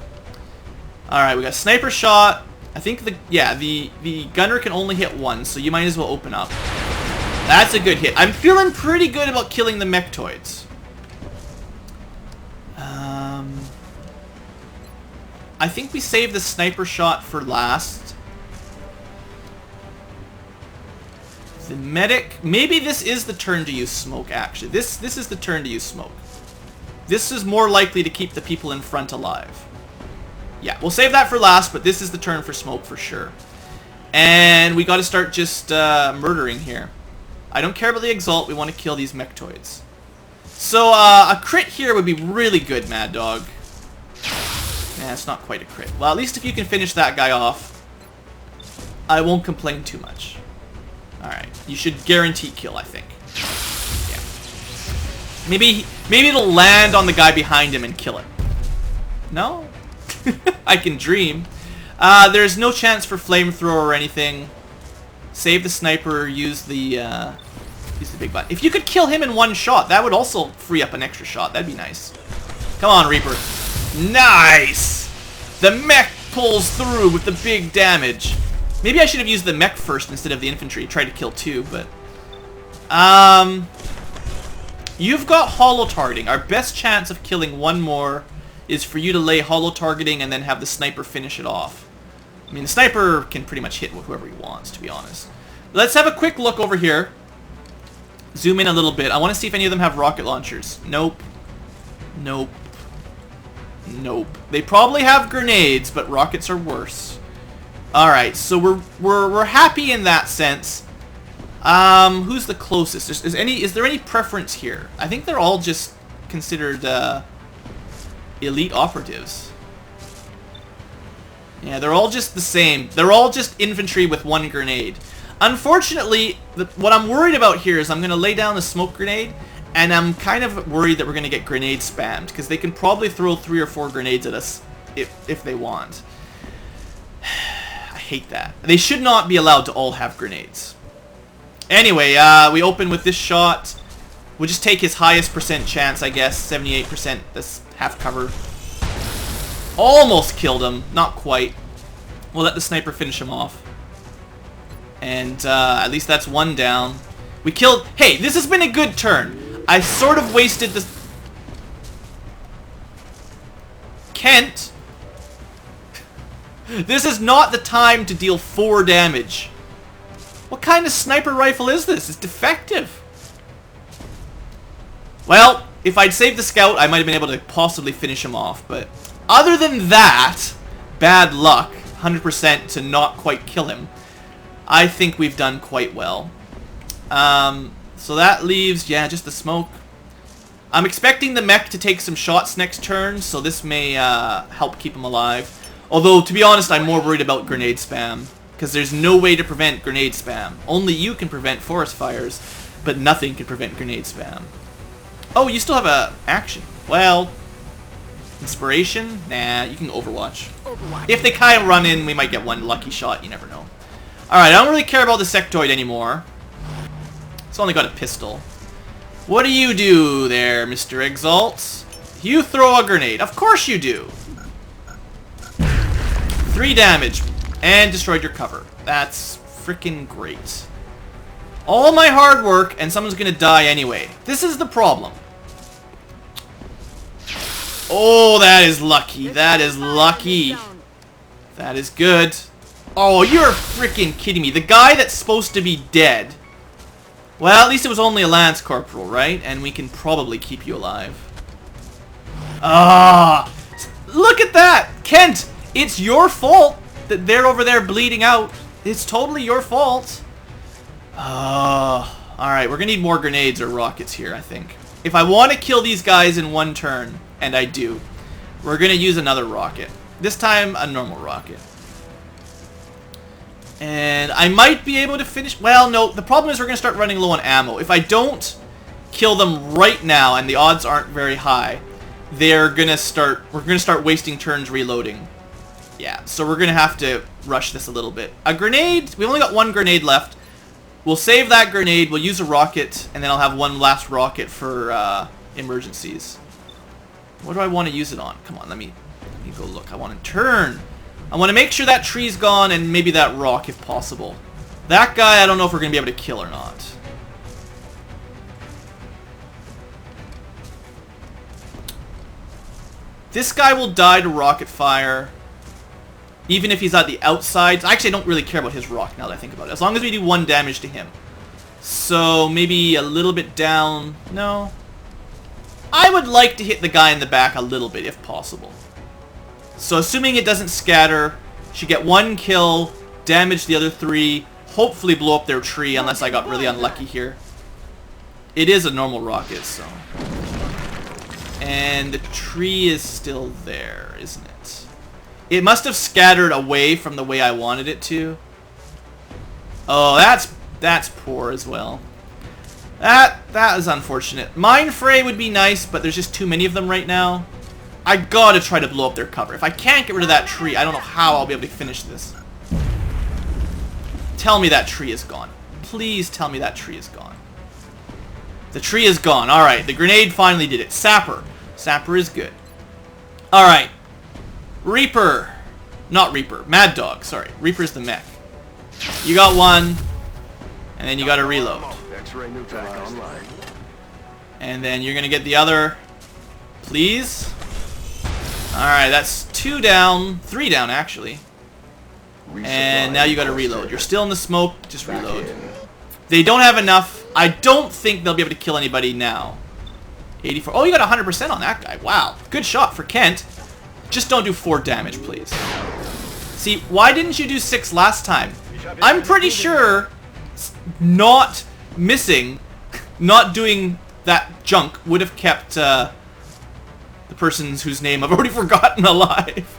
Alright, we got sniper shot. I think the gunner can only hit one, so you might as well open up. That's a good hit. I'm feeling pretty good about killing the mechtoids. I think we save the sniper shot for last. The medic. Maybe this is the turn to use smoke, actually. This is the turn to use smoke. This is more likely to keep the people in front alive. Yeah, we'll save that for last, but this is the turn for smoke for sure. And we got to start just murdering here. I don't care about the exalt. We want to kill these mechtoids. So a crit here would be really good, Mad Dog. Nah, it's not quite a crit. Well, at least if you can finish that guy off, I won't complain too much. Alright, you should guarantee kill, I think. Yeah. Maybe it'll land on the guy behind him and kill it. No? I can dream. There's no chance for flamethrower or anything. Save the sniper, use the big button. If you could kill him in one shot, that would also free up an extra shot. That'd be nice. Come on, Reaper. Nice! The mech pulls through with the big damage. Maybe I should have used the mech first instead of the infantry. Try to kill two, but... You've got holo targeting. Our best chance of killing one more is for you to lay holo targeting and then have the sniper finish it off. I mean, the sniper can pretty much hit whoever he wants, to be honest. Let's have a quick look over here. Zoom in a little bit. I want to see if any of them have rocket launchers. Nope. Nope. Nope. They probably have grenades, but rockets are worse. Alright, so we're happy in that sense. Who's the closest? Is there any preference here? I think they're all just considered elite operatives. Yeah, they're all just the same. They're all just infantry with one grenade. Unfortunately, what I'm worried about here is I'm going to lay down the smoke grenade, and I'm kind of worried that we're going to get grenade spammed, because they can probably throw 3 or 4 grenades at us if they want. I hate that. They should not be allowed to all have grenades. Anyway, we open with this shot. We'll just take his highest percent chance, I guess. 78%. That's half cover. Almost killed him. Not quite. We'll let the sniper finish him off. And at least that's one down. We killed... Hey, this has been a good turn. I sort of wasted this... Kent! This is not the time to deal 4 damage. What kind of sniper rifle is this? It's defective. Well, if I'd saved the scout, I might have been able to possibly finish him off. But other than that, bad luck, 100% to not quite kill him, I think we've done quite well. So that leaves, yeah, just the smoke. I'm expecting the mech to take some shots next turn, so this may help keep him alive. Although, to be honest, I'm more worried about grenade spam, because there's no way to prevent grenade spam. Only you can prevent forest fires, but nothing can prevent grenade spam. Oh, you still have a action. Well, inspiration? Nah, you can Overwatch. If they kind of run in, we might get one lucky shot. You never know. Alright, I don't really care about the sectoid anymore. It's only got a pistol. What do you do there, Mr. Exalt? You throw a grenade. Of course you do. 3 damage. And destroyed your cover. That's freaking great. All my hard work, and someone's gonna die anyway. This is the problem. Oh, that is lucky. That is lucky. That is good. Oh, you're freaking kidding me. The guy that's supposed to be dead Well, at least it was only a Lance Corporal, right? And we can probably keep you alive. Ah! Look at that! Kent! It's your fault that they're over there bleeding out. It's totally your fault. Alright, we're gonna need more grenades or rockets here, I think. If I want to kill these guys in one turn, and I do, we're gonna use another rocket. This time, a normal rocket. And I might be able to finish... Well, no, the problem is we're gonna start running low on ammo. If I don't kill them right now, and the odds aren't very high, we're gonna start wasting turns reloading. Yeah, so we're gonna have to rush this a little bit. A grenade, we've only got one grenade left. We'll save that grenade, we'll use a rocket, and then I'll have one last rocket for emergencies. What do I want to use it on? Come on, let me go look. I want to turn. I want to make sure that tree's gone and maybe that rock if possible. That guy, I don't know if we're going to be able to kill or not. This guy will die to rocket fire. Even if he's at the outside. Actually, I don't really care about his rock now that I think about it. As long as we do 1 damage to him. So, maybe a little bit down. No. I would like to hit the guy in the back a little bit, if possible. So, assuming it doesn't scatter, should get 1 kill, damage the other 3, hopefully blow up their tree, unless I got really unlucky here. It is a normal rocket, so... And the tree is still there, isn't it? It must have scattered away from the way I wanted it to. Oh, that's poor as well. That is unfortunate. Mine fray would be nice, but there's just too many of them right now. I gotta try to blow up their cover. If I can't get rid of that tree, I don't know how I'll be able to finish this. Tell me that tree is gone. Please tell me that tree is gone. The tree is gone. Alright, the grenade finally did it. Sapper. Sapper is good. Alright. Reaper. Not Reaper. Mad Dog, sorry. Reaper's the mech. You got 1. And then you gotta reload. And then you're gonna get the other. Please. Alright, that's 2 down. 3 down, actually. And now you gotta reload. You're still in the smoke. Just reload. They don't have enough. I don't think they'll be able to kill anybody now. 84. Oh, you got 100% on that guy. Wow. Good shot for Kent. Just don't do 4 damage, please. See, why didn't you do 6 last time? I'm pretty sure not missing, not doing that junk would have kept the person whose name I've already forgotten alive.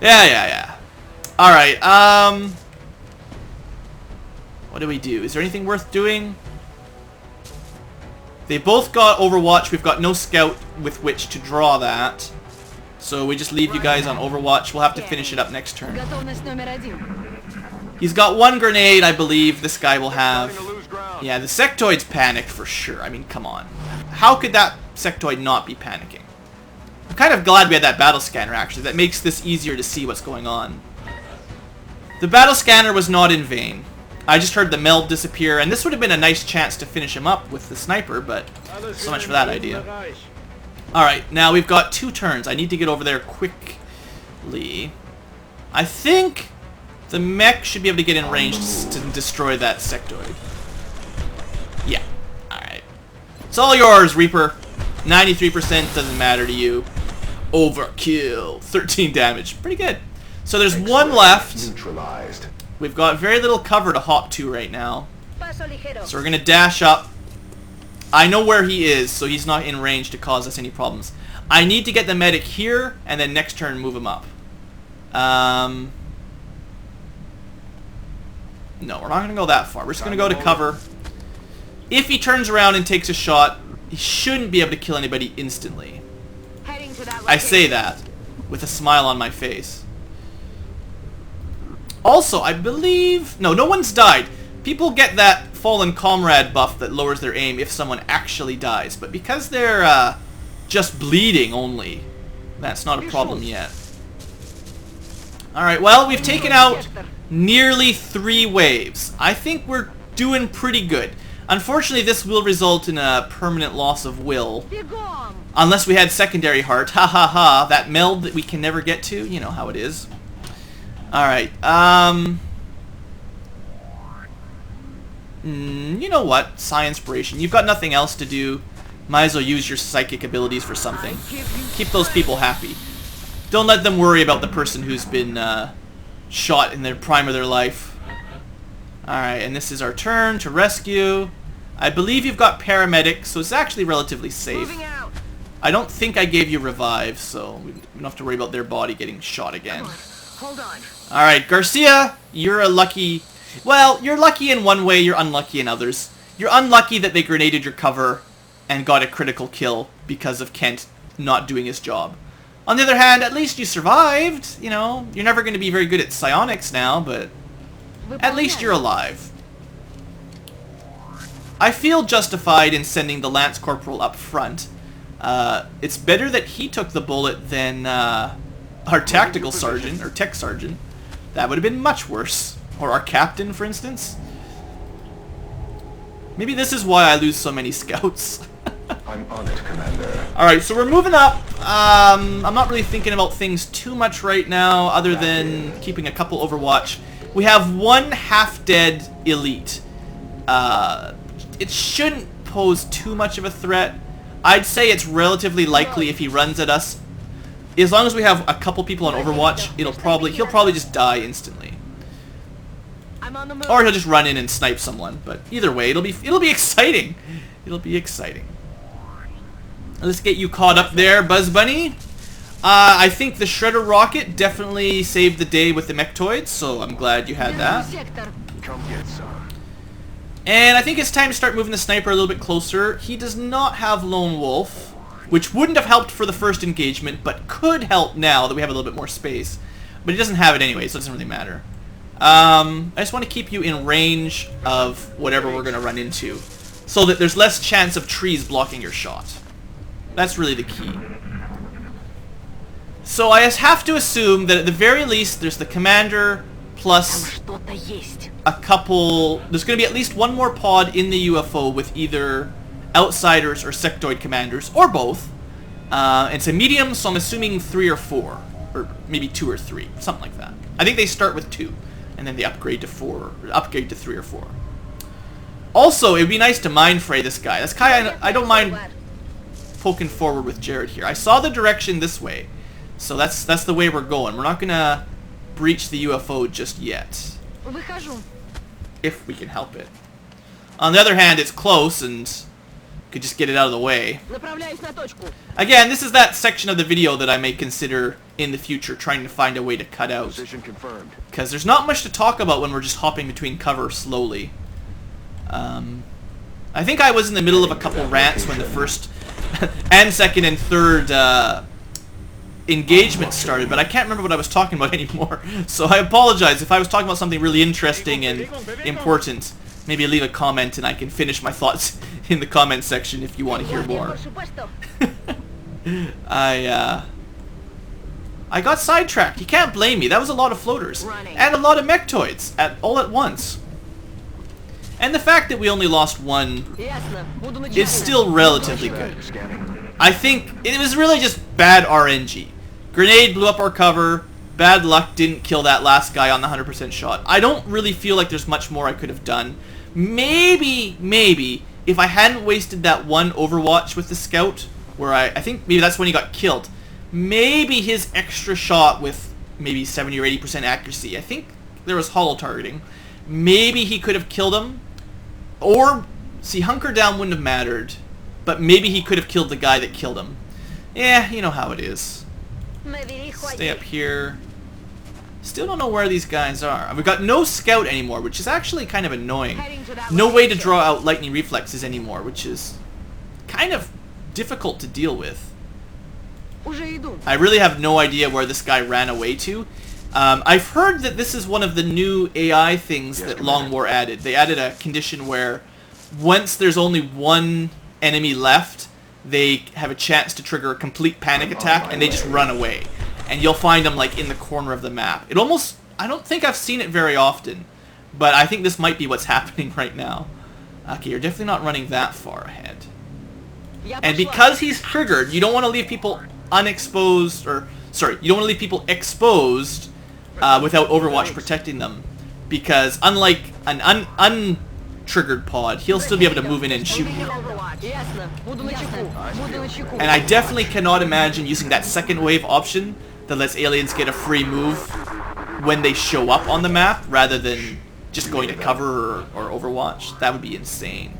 Yeah. Alright, what do we do? Is there anything worth doing? They both got Overwatch. We've got no scout with which to draw that. So we just leave you guys on Overwatch. We'll have to finish it up next turn. He's got 1 grenade, I believe, this guy will have. Yeah, the sectoid's panicked for sure. I mean, come on. How could that sectoid not be panicking? I'm kind of glad we had that battle scanner, actually. That makes this easier to see what's going on. The battle scanner was not in vain. I just heard the meld disappear, and this would have been a nice chance to finish him up with the sniper, but so much for that idea. Alright, now we've got 2 turns. I need to get over there quickly. I think the mech should be able to get in range to destroy that sectoid. Yeah. Alright. It's all yours, Reaper. 93% doesn't matter to you. Overkill. 13 damage. Pretty good. So there's 1 left. Neutralized. We've got very little cover to hop to right now. So we're going to dash up. I know where he is, so he's not in range to cause us any problems. I need to get the medic here, and then next turn move him up. No, we're not going to go that far. We're just going to go to cover. If he turns around and takes a shot, he shouldn't be able to kill anybody instantly. I say that with a smile on my face. Also, I believe... No one's died. People get that Fallen Comrade buff that lowers their aim if someone actually dies. But because they're just bleeding only, that's not a problem yet. Alright, well, we've taken out nearly 3 waves. I think we're doing pretty good. Unfortunately, this will result in a permanent loss of will. Unless we had secondary heart. Ha ha ha. That meld that we can never get to. You know how it is. Alright, You know what? Psi Inspiration. You've got nothing else to do. Might as well use your psychic abilities for something. Keep those people happy. Don't let them worry about the person who's been shot in their prime of their life. Alright, and this is our turn to rescue. I believe you've got paramedic, so it's actually relatively safe. I don't think I gave you revive, so we don't have to worry about their body getting shot again. Hold on. Alright, Garcia, you're a lucky... Well, you're lucky in one way, you're unlucky in others. You're unlucky that they grenaded your cover and got a critical kill because of Kent not doing his job. On the other hand, at least you survived. You know, you're never going to be very good at psionics now, but at least you're alive. I feel justified in sending the Lance Corporal up front. It's better that he took the bullet than our tactical sergeant, or tech sergeant. That would have been much worse. Or our captain, for instance. Maybe this is why I lose so many scouts. I'm on it, Commander. Alright, so we're moving up. I'm not really thinking about things too much right now, other than keeping a couple Overwatch. We have one half-dead elite. It shouldn't pose too much of a threat. I'd say it's relatively likely if he runs at us. As long as we have a couple people on Overwatch, he'll probably just die instantly. I'm on the move. Or he'll just run in and snipe someone. But either way, it'll be exciting. It'll be exciting. Let's get you caught up there, Buzz Bunny. I think the Shredder rocket definitely saved the day with the Mechtoids, so I'm glad you had that. Come get some. And I think it's time to start moving the sniper a little bit closer. He does not have Lone Wolf, which wouldn't have helped for the first engagement, but could help now that we have a little bit more space. But he doesn't have it anyway, so it doesn't really matter. I just want to keep you in range of whatever we're going to run into, so that there's less chance of trees blocking your shot. That's really the key. So I just have to assume that at the very least there's the commander plus a couple... There's going to be at least one more pod in the UFO with either outsiders or sectoid commanders, or both. It's a medium, so I'm assuming 3 or 4. Or maybe 2 or 3. Something like that. I think they start with 2. And then they upgrade to 4. Or upgrade to 3 or 4. Also, it would be nice to mind fray this guy. This guy, I don't mind poking forward with Jared here. I saw the direction this way. So that's the way we're going. We're not going to breach the UFO just yet. If we can help it. On the other hand, it's close and could just get it out of the way. Again, this is that section of the video that I may consider in the future trying to find a way to cut out. Position confirmed. Because there's not much to talk about when we're just hopping between cover slowly. I think I was in the middle of a couple rants when the first and second and third engagement started, but I can't remember what I was talking about anymore. So I apologize if I was talking about something really interesting and important. Maybe leave a comment and I can finish my thoughts in the comment section if you want to hear more. I got sidetracked. You can't blame me. That was a lot of floaters. And a lot of mechtoids all at once. And the fact that we only lost one is still relatively good. I think it was really just bad RNG. Grenade blew up our cover. Bad luck didn't kill that last guy on the 100% shot. I don't really feel like there's much more I could have done. Maybe, if I hadn't wasted that one Overwatch with the scout, where I think maybe that's when he got killed. Maybe his extra shot with maybe 70 or 80% accuracy. I think there was hollow targeting. Maybe he could have killed him. Or, see, hunker down wouldn't have mattered. But maybe he could have killed the guy that killed him. Yeah, you know how it is. Stay up here. Still don't know where these guys are. We've got no scout anymore, which is actually kind of annoying. No way to draw out lightning reflexes anymore, which is kind of difficult to deal with. I really have no idea where this guy ran away to. I've heard that this is one of the new AI things that Long War added. They added a condition where once there's only one enemy left, they have a chance to trigger a complete panic attack and they just run away. And you'll find them like in the corner of the map. It almost, I don't think I've seen it very often, but I think this might be what's happening right now. Okay, you're definitely not running that far ahead. And because he's triggered, you don't want to leave people unexposed, or sorry, you don't want to leave people exposed without Overwatch protecting them, because unlike an triggered pod, he'll still be able to move in and shoot you. Ясно. Буду начеку. Буду начеку. And I definitely cannot imagine using that second wave option that lets aliens get a free move when they show up on the map, rather than just going to cover or Overwatch. That would be insane.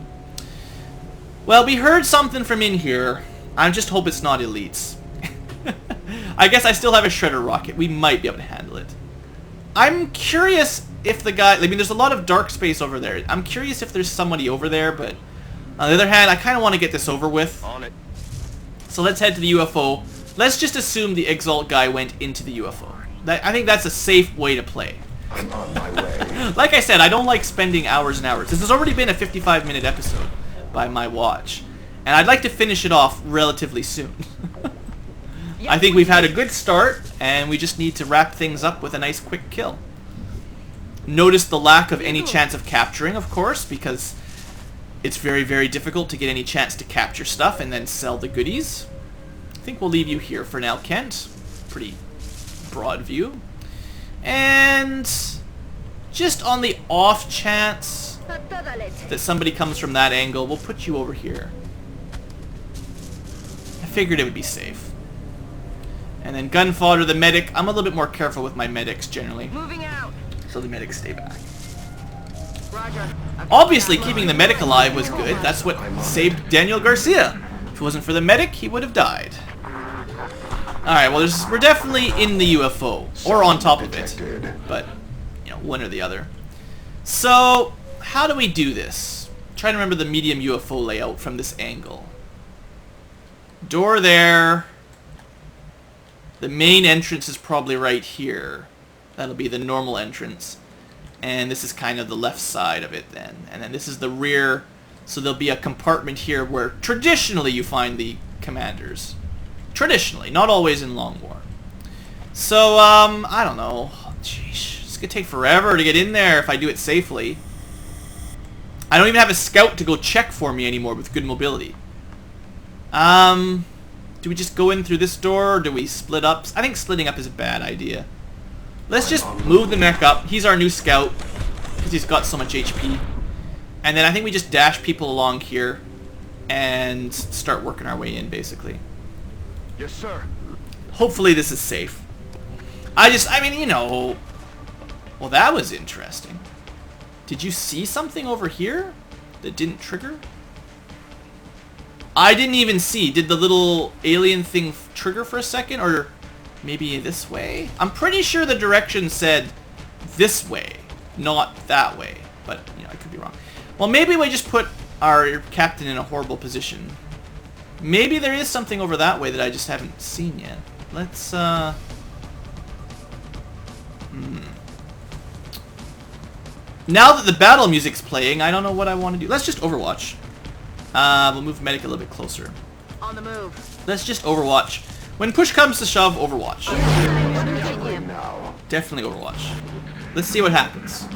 Well, we heard something from in here. I just hope it's not elites. I guess I still have a shredder rocket. We might be able to handle it. I'm curious if the guy... I mean, there's a lot of dark space over there. I'm curious if there's somebody over there, but... On the other hand, I kind of want to get this over with. On it. So let's head to the UFO. Let's just assume the Exalt guy went into the UFO. I think that's a safe way to play. I'm on my way. Like I said, I don't like spending hours and hours. This has already been a 55-minute episode by my watch. And I'd like to finish it off relatively soon. I think we've had a good start, and we just need to wrap things up with a nice quick kill. Notice the lack of any chance of capturing, of course, because it's very, very difficult to get any chance to capture stuff and then sell the goodies. I think we'll leave you here for now, Kent. Pretty broad view. And just on the off chance that somebody comes from that angle, we'll put you over here. I figured it would be safe. And then gun fodder, the medic. I'm a little bit more careful with my medics generally. Moving out. So the medics stay back. Roger. Obviously, keeping the medic alive was good. That's what saved Daniel Garcia. If it wasn't for the medic, he would have died. Alright, well, we're definitely in the UFO. Or on top of it. But, you know, one or the other. So, how do we do this? I'm trying to remember the medium UFO layout from this angle. Door there. The main entrance is probably right here. That'll be the normal entrance. And this is kind of the left side of it then. And then this is the rear. So there'll be a compartment here where traditionally you find the commanders. Traditionally, not always in Long War. So, I don't know. Jeez, it's gonna take forever to get in there if I do it safely. I don't even have a scout to go check for me anymore with good mobility. Do we just go in through this door, or do we split up? I think splitting up is a bad idea. Let's just move the mech up. He's our new scout, because he's got so much HP. And then I think we just dash people along here and start working our way in, basically. Yes, sir. Hopefully this is safe. I mean, you know... Well, that was interesting. Did you see something over here that didn't trigger? I didn't even see. Did the little alien thing trigger for a second? Or maybe this way? I'm pretty sure the direction said this way, not that way. But, you know, I could be wrong. Well, maybe we just put our captain in a horrible position. Maybe there is something over that way that I just haven't seen yet. Let's, Now that the battle music's playing, I don't know what I want to do. Let's just Overwatch. We'll move medic a little bit closer. On the move. Let's just Overwatch. When push comes to shove, Overwatch. Now. Definitely Overwatch. Let's see what happens.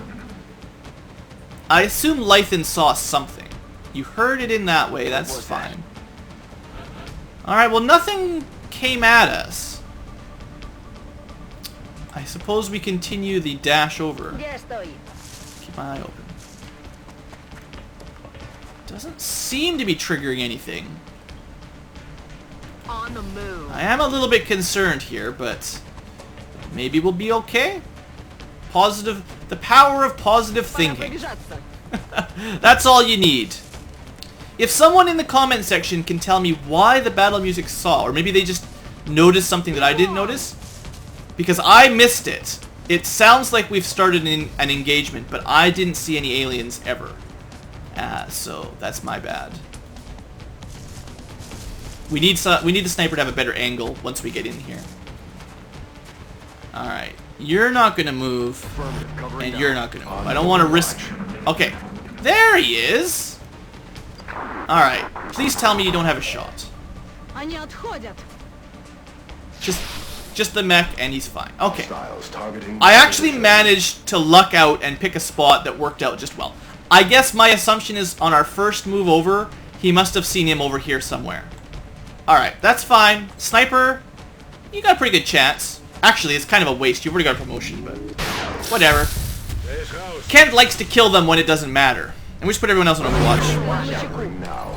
I assume Lythan saw something. You heard it in that way, that's fine. Alright, well nothing came at us. I suppose we continue the dash over. Keep my eye open. Doesn't seem to be triggering anything. On the move. I am a little bit concerned here, but maybe we'll be okay. Positive, the power of positive thinking. That's all you need. If someone in the comment section can tell me why the battle music saw, or maybe they just noticed something that I didn't notice, because I missed it. It sounds like we've started an engagement, but I didn't see any aliens ever. So that's my bad. We need the sniper to have a better angle once we get in here. All right, you're not gonna move, and you're not gonna move. I don't want to risk. Okay, there he is. All right, please tell me you don't have a shot. Just the mech, and he's fine. Okay. I actually managed to luck out and pick a spot that worked out just well. I guess my assumption is on our first move over, he must have seen him over here somewhere. Alright, that's fine. Sniper, you got a pretty good chance. Actually, it's kind of a waste. You've already got a promotion, but whatever. Kent likes to kill them when it doesn't matter. And we just put everyone else on Overwatch. Showering now.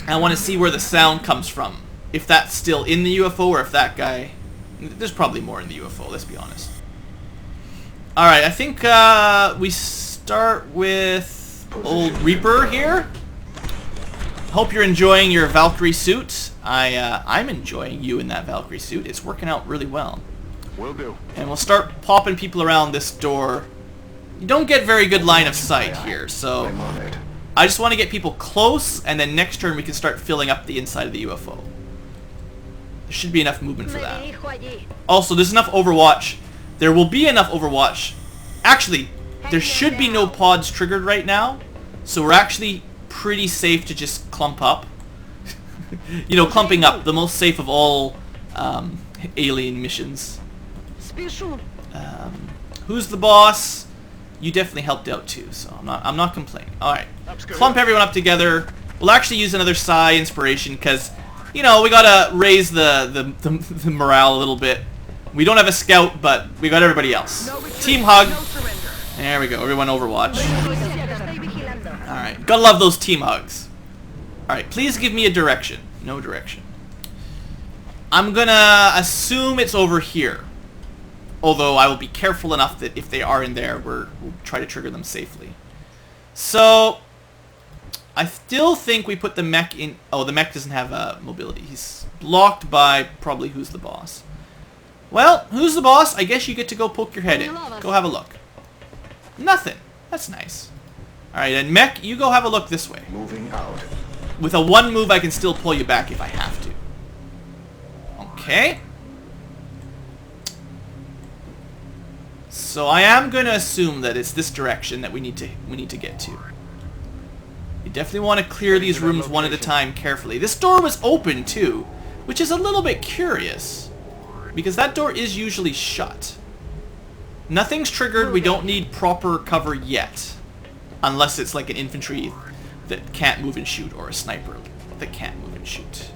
And I want to see where the sound comes from. If that's still in the UFO or if that guy... There's probably more in the UFO, let's be honest. Alright, I think we start with old Reaper here. Hope you're enjoying your Valkyrie suit. I'm enjoying you in that Valkyrie suit. It's working out really well. Will do. And we'll start popping people around this door. You don't get very good line of sight here, so I'm on it. I just want to get people close, and then next turn we can start filling up the inside of the UFO. There should be enough movement for that. Also, there's enough Overwatch. There will be enough Overwatch. Actually, there should be no pods triggered right now, so we're actually pretty safe to just clump up. You know, clumping up, the most safe of all alien missions. Who's the boss? You definitely helped out too, so I'm not complaining. All right, clump everyone up together. We'll actually use another Psi inspiration because, you know, we gotta raise the morale a little bit. We don't have a scout, but we got everybody else. Team hug. There we go. Everyone Overwatch. All right, gotta love those team hugs. All right, please give me a direction. No direction. I'm gonna assume it's over here. Although I will be careful enough that if they are in there, we'll try to trigger them safely. So, I still think we put the mech in... Oh, the mech doesn't have mobility. He's blocked by probably Who's the Boss. Well, Who's the Boss? I guess you get to go poke your head in. Go have a look. Nothing. That's nice. Alright, and mech, you go have a look this way. Moving out. With a one move, I can still pull you back if I have to. Okay. So I am going to assume that it's this direction that we need to get to. You definitely want to clear these rooms one at a time carefully. This door was open too, which is a little bit curious because that door is usually shut. Nothing's triggered. We don't need proper cover yet, unless it's like an infantry that can't move and shoot or a sniper that can't move and shoot.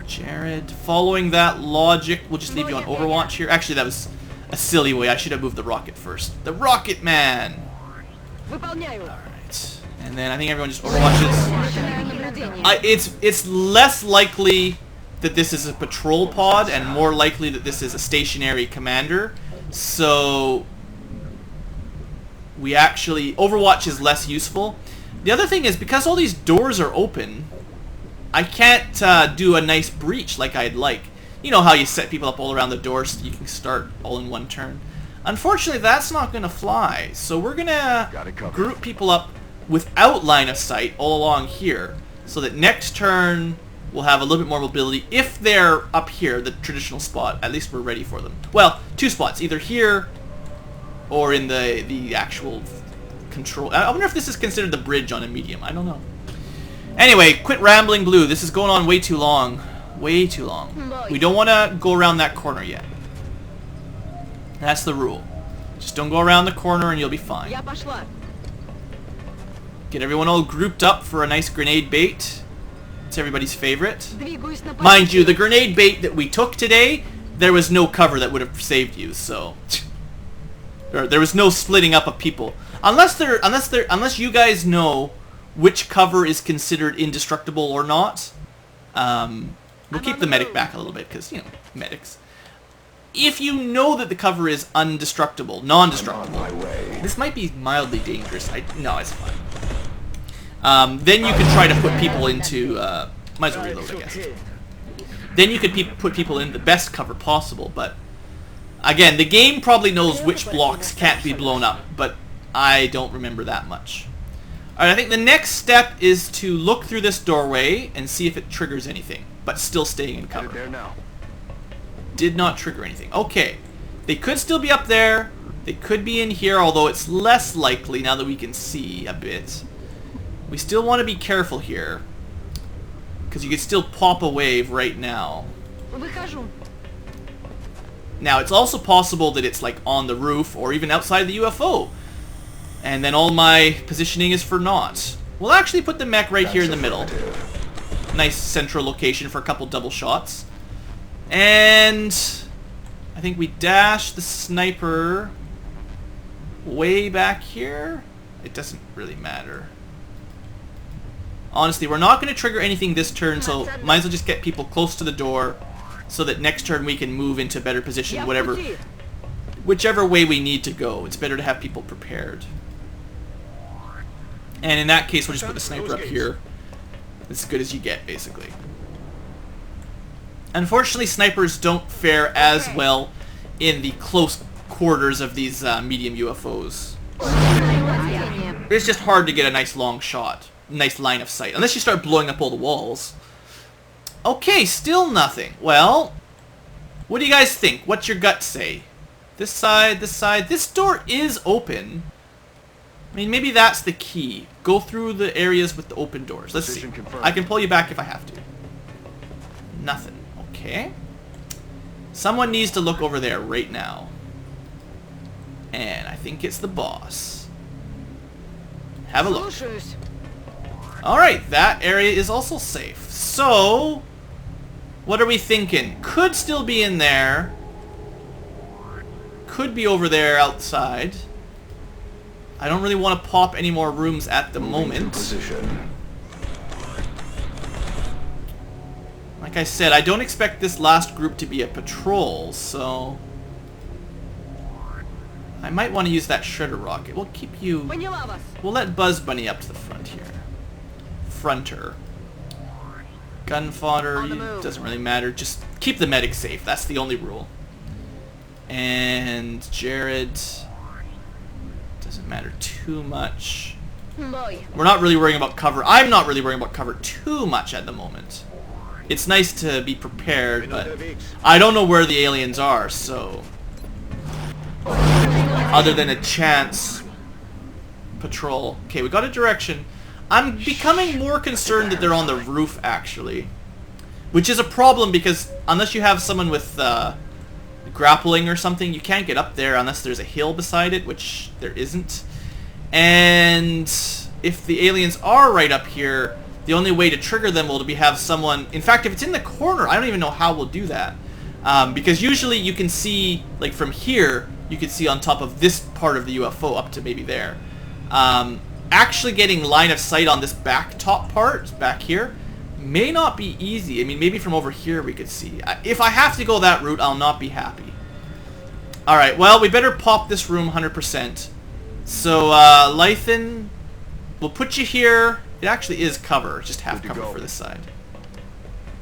Jared, following that logic, we'll just leave you on Overwatch here. Actually, that was a silly way. I should have moved the rocket first. The Rocket Man! Alright. And then I think everyone just Overwatches. It's less likely that this is a patrol pod and more likely that this is a stationary commander. So we actually... Overwatch is less useful. The other thing is, because all these doors are open, I can't do a nice breach like I'd like. You know how you set people up all around the door so you can start all in one turn. Unfortunately, that's not going to fly. So we're going to group people up without line of sight all along here, so that next turn we'll have a little bit more mobility. If they're up here, the traditional spot, at least we're ready for them. Well, two spots, either here or in the actual control. I wonder if this is considered the bridge on a medium. I don't know. Anyway, quit rambling, Blue. This is going on way too long. Way too long. We don't want to go around that corner yet. That's the rule. Just don't go around the corner and you'll be fine. Get everyone all grouped up for a nice grenade bait. It's everybody's favorite. Mind you, the grenade bait that we took today, there was no cover that would have saved you, so... There was no splitting up of people. Unless you guys know which cover is considered indestructible or not. We'll keep the medic back a little bit, because, you know, medics. If you know that the cover is undestructible, non-destructible, this might be mildly dangerous. No, it's fine. Then you can try to put people into... might as well reload, I guess. Then you could put people in the best cover possible, but... Again, the game probably knows which blocks can't be blown up, but I don't remember that much. Alright, I think the next step is to look through this doorway and see if it triggers anything, but still staying in cover. There now. Did not trigger anything. Okay. They could still be up there. They could be in here, although it's less likely now that we can see a bit. We still want to be careful here, because you could still pop a wave right now. Now, it's also possible that it's like on the roof or even outside the UFO. And then all my positioning is for naught. We'll actually put the mech right here in the middle. Nice central location for a couple double shots. And I think we dash the sniper way back here, it doesn't really matter. Honestly, we're not going to trigger anything this turn, so might as well just get people close to the door so that next turn we can move into better position, whichever way we need to go. It's better to have people prepared. And in that case, we'll just put the sniper up here. As good as you get, basically. Unfortunately, snipers don't fare as well in the close quarters of these medium UFOs. It's just hard to get a nice long shot. Nice line of sight. Unless you start blowing up all the walls. Okay, still nothing. Well, what do you guys think? What's your gut say? This side, this side. This door is open. I mean, maybe that's the key. Go through the areas with the open doors. Let's see. I can pull you back if I have to. Nothing. Okay. Someone needs to look over there right now. And I think it's the boss. Have a look. Alright, that area is also safe. So, what are we thinking? Could still be in there. Could be over there outside. I don't really want to pop any more rooms at the moment. Like I said, I don't expect this last group to be a patrol, so I might want to use that shredder rocket. We'll keep you... We'll let Buzz Bunny up to the front here. Fronter. Gun fodder, doesn't really matter. Just keep the medic safe. That's the only rule. And Jared... doesn't matter too much. We're not really worrying about cover. I'm not really worrying about cover too much at the moment. It's nice to be prepared, but I don't know where the aliens are, so... Other than a chance patrol. Okay, we got a direction. I'm becoming more concerned that they're on the roof, actually. Which is a problem because unless you have someone with grappling or something, you can't get up there unless there's a hill beside it, which there isn't. And if the aliens are right up here, the only way to trigger them will be have someone... In fact, if it's in the corner, I don't even know how we'll do that. Because usually you can see, like from here, you can see on top of this part of the UFO up to maybe there. Actually getting line of sight on this back top part, back here, may not be easy. I mean, maybe from over here we could see. If I have to go that route, I'll not be happy. Alright, well, we better pop this room 100%. So, Lythan, we'll put you here. It actually is cover, just half cover for this side.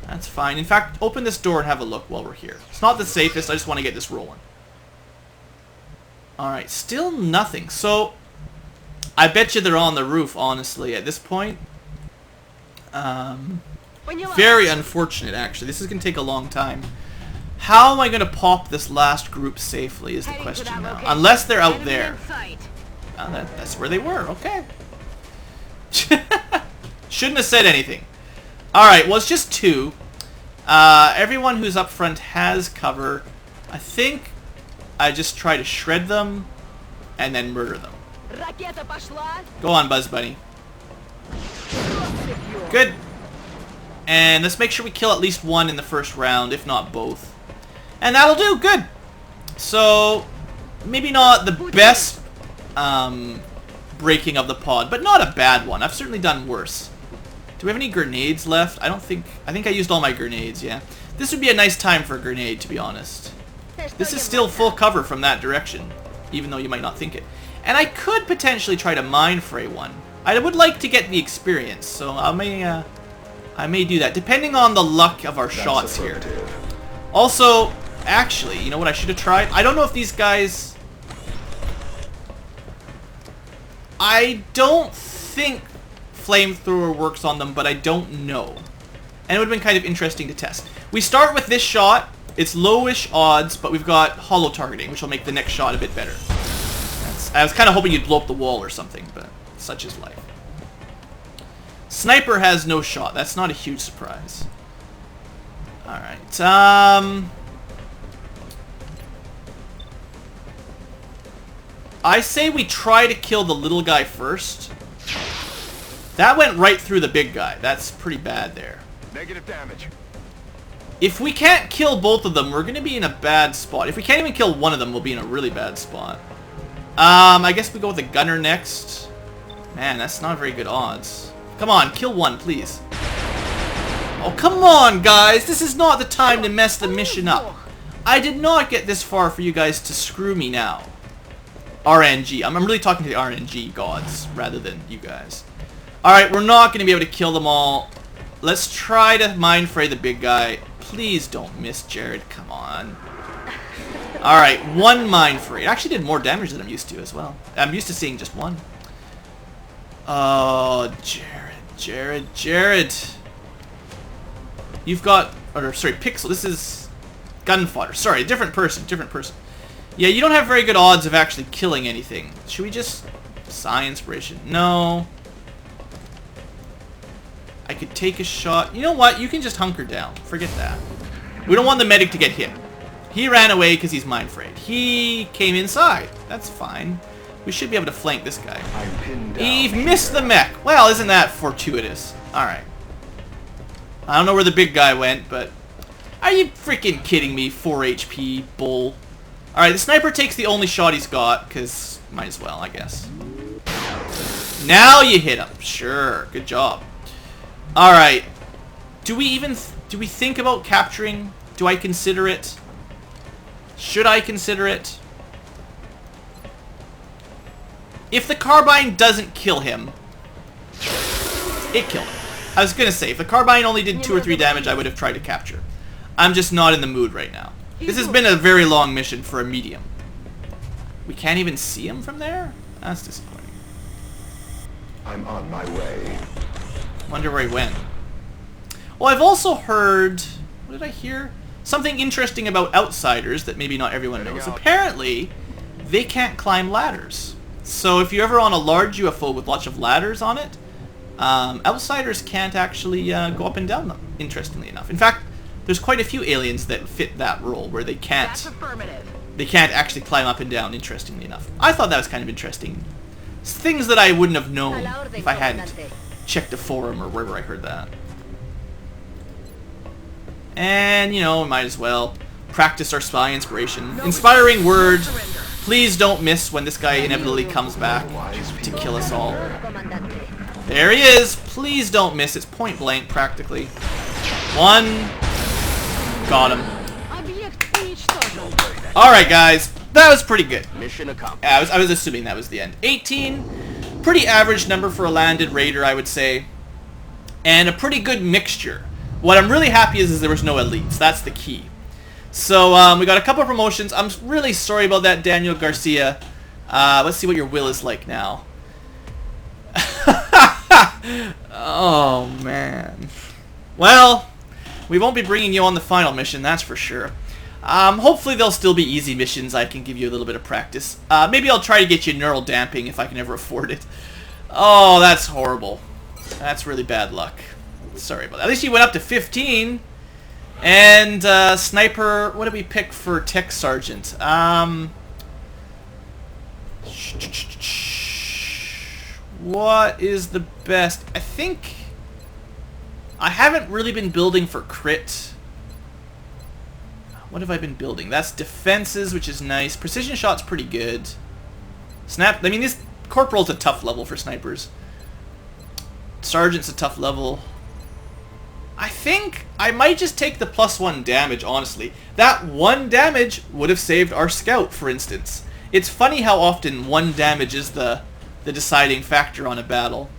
That's fine. In fact, open this door and have a look while we're here. It's not the safest, I just want to get this rolling. Alright, still nothing. So, I bet you they're on the roof, honestly, at this point. Very unfortunate, actually. This is going to take a long time. How am I going to pop this last group safely is the question now. Unless they're out there. That's where they were, okay. Shouldn't have said anything. Alright, well, it's just two. Everyone who's up front has cover. I think I just try to shred them and then murder them. Go on, Buzz Bunny. Good. And let's make sure we kill at least one in the first round, if not both. And that'll do. Good. So, maybe not the best breaking of the pod, but not a bad one. I've certainly done worse. Do we have any grenades left? I think I used all my grenades, yeah. This would be a nice time for a grenade, to be honest. This is still full cover from that direction, even though you might not think it. And I could potentially try to mine fray one. I would like to get the experience, so I may do that, depending on the luck of our shots here. Also, actually, you know what I should have tried? I don't know if these guys... I don't think flamethrower works on them, but I don't know. And it would have been kind of interesting to test. We start with this shot. It's lowish odds, but we've got hollow targeting, which will make the next shot a bit better. I was kind of hoping you'd blow up the wall or something, but such is life. Sniper has no shot. That's not a huge surprise. Alright, I say we try to kill the little guy first. That went right through the big guy. That's pretty bad there. Negative damage. If we can't kill both of them, we're going to be in a bad spot. If we can't even kill one of them, we'll be in a really bad spot. I guess we go with the gunner next. Man, that's not very good odds. Come on, kill one, please. Oh, come on, guys. This is not the time to mess the mission up. I did not get this far for you guys to screw me now. RNG. I'm really talking to the RNG gods rather than you guys. Alright, we're not going to be able to kill them all. Let's try to mind fray the big guy. Please don't miss, Jared. Come on. Alright, one mind fray. It actually did more damage than I'm used to as well. I'm used to seeing just one. Oh, Jared. You've got... Or, sorry, Pixel. This is gun fodder. Sorry, different person. Yeah, you don't have very good odds of actually killing anything. Should we just... Psi inspiration? No. I could take a shot. You know what? You can just hunker down. Forget that. We don't want the medic to get hit. He ran away because he's mind frayed. He came inside. That's fine. We should be able to flank this guy. He missed the mech. Well, isn't that fortuitous? Alright. I don't know where the big guy went, but... Are you freaking kidding me? 4 HP, bull. Alright, the sniper takes the only shot he's got, because might as well, I guess. Now you hit him. Sure, good job. Alright. Do we think about capturing? Do I consider it? Should I consider it? If the carbine doesn't kill him, it killed him. I was gonna say, if the carbine only did 2 or 3 damage, I would have tried to capture. I'm just not in the mood right now. This has been a very long mission for a medium. We can't even see him from there? That's disappointing. I'm on my way. Wonder where he went. Well, I've also heard... What did I hear? Something interesting about outsiders that maybe not everyone knows. Apparently, they can't climb ladders. So if you're ever on a large UFO with lots of ladders on it, outsiders can't actually go up and down them, interestingly enough. In fact, there's quite a few aliens that fit that role where they can't actually climb up and down, interestingly enough. I thought that was kind of interesting. It's things that I wouldn't have known if I hadn't checked a forum or wherever I heard that. And, you know, might as well practice our spy inspiration. Inspiring word. Please don't miss when this guy inevitably comes back to kill us all. There he is. Please don't miss. It's point blank, practically. One. Got him. Alright, guys. That was pretty good. Mission accomplished. Yeah, I was assuming that was the end. 18. Pretty average number for a landed raider, I would say. And a pretty good mixture. What I'm really happy is there was no elites. That's the key. So, we got a couple of promotions. I'm really sorry about that, Daniel Garcia. Let's see what your will is like now. Oh, man. Well, we won't be bringing you on the final mission, that's for sure. Hopefully they'll still be easy missions. I can give you a little bit of practice. Maybe I'll try to get you neural damping if I can ever afford it. Oh, that's horrible. That's really bad luck. Sorry about that. At least you went up to 15. And, sniper, what did we pick for tech sergeant? What is the best? I think I haven't really been building for crit. What have I been building? That's defenses, which is nice. Precision shot's pretty good. Snap, I mean, this corporal's a tough level for snipers. Sergeant's a tough level. I think I might just take the +1 damage, honestly. That 1 damage would have saved our scout, for instance. It's funny how often 1 damage is the deciding factor on a battle.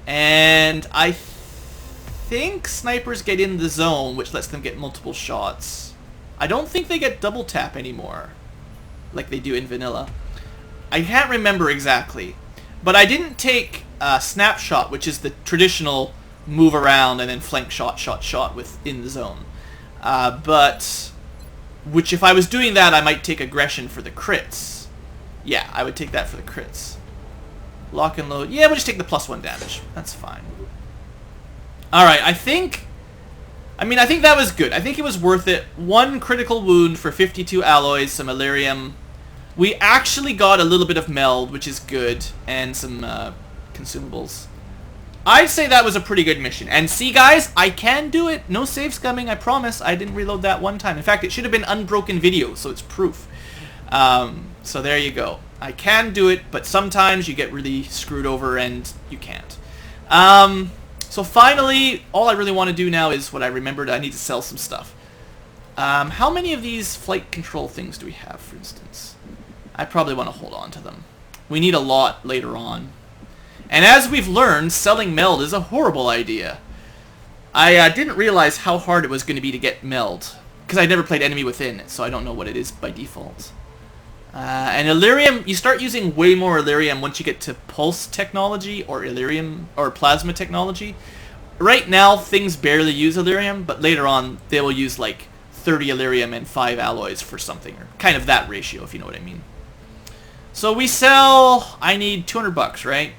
And I think snipers get in the zone, which lets them get multiple shots. I don't think they get double tap anymore, like they do in vanilla. I can't remember exactly. But I didn't take snapshot, which is the traditional move around and then flank shot within the zone. Which if I was doing that, I might take aggression for the crits. Yeah, I would take that for the crits. Lock and load. Yeah, we'll just take the +1 damage. That's fine. Alright, I think that was good. I think it was worth it. 1 critical wound for 52 alloys, some Illyrium. We actually got a little bit of meld, which is good, and some consumables. I'd say that was a pretty good mission. And see, guys, I can do it. No save scumming, I promise. I didn't reload that one time. In fact, it should have been unbroken video, so it's proof. So there you go. I can do it, but sometimes you get really screwed over and you can't. So finally, all I really want to do now is what I remembered. I need to sell some stuff. How many of these flight control things do we have, for instance? I probably want to hold on to them. We need a lot later on. And as we've learned, selling meld is a horrible idea. I didn't realize how hard it was going to be to get meld, because I never played Enemy Within, so I don't know what it is by default. And Illyrium, you start using way more Illyrium once you get to pulse technology or Illyrium or plasma technology. Right now, things barely use Illyrium, but later on, they will use like 30 Illyrium and 5 alloys for something, or kind of that ratio, if you know what I mean. So we sell. I need 200 bucks, right?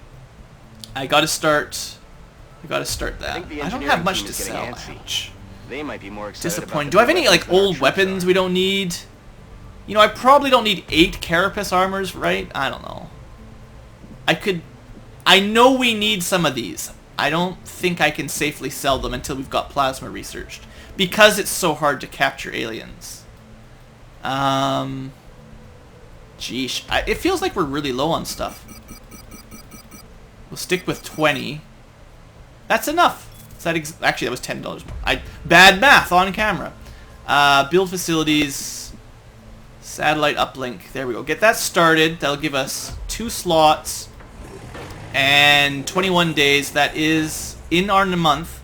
I gotta start that. I don't have much to sell. Ouch. They might be more excited. Disappointing. Do I have any like old weapons we don't need? You know, I probably don't need 8 carapace armors, right? I don't know. I know we need some of these. I don't think I can safely sell them until we've got plasma researched, because it's so hard to capture aliens. Geesh. It feels like we're really low on stuff. We'll stick with 20. That's enough. Is that actually, that was $10 more. Bad math on camera. Build facilities. Satellite uplink. There we go. Get that started. That'll give us 2 slots and 21 days. That is in our month.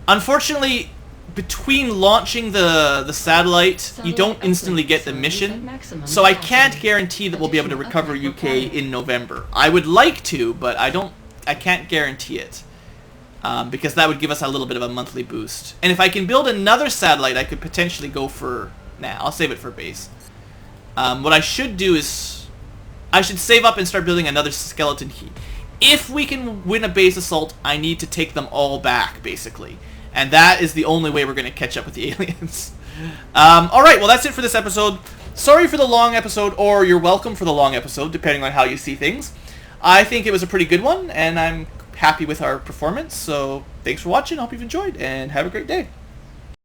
Unfortunately, between launching the satellite, you don't instantly get the mission. So I can't guarantee that we'll be able to recover UK in November. I would like to, but I can't guarantee it. Because that would give us a little bit of a monthly boost. And if I can build another satellite, I could potentially go for... Nah, I'll save it for base. What I should do is... I should save up and start building another skeleton key. If we can win a base assault, I need to take them all back, basically. And that is the only way we're going to catch up with the aliens. Alright, well that's it for this episode. Sorry for the long episode, or you're welcome for the long episode, depending on how you see things. I think it was a pretty good one, and I'm happy with our performance. So thanks for watching. I hope you've enjoyed, and have a great day.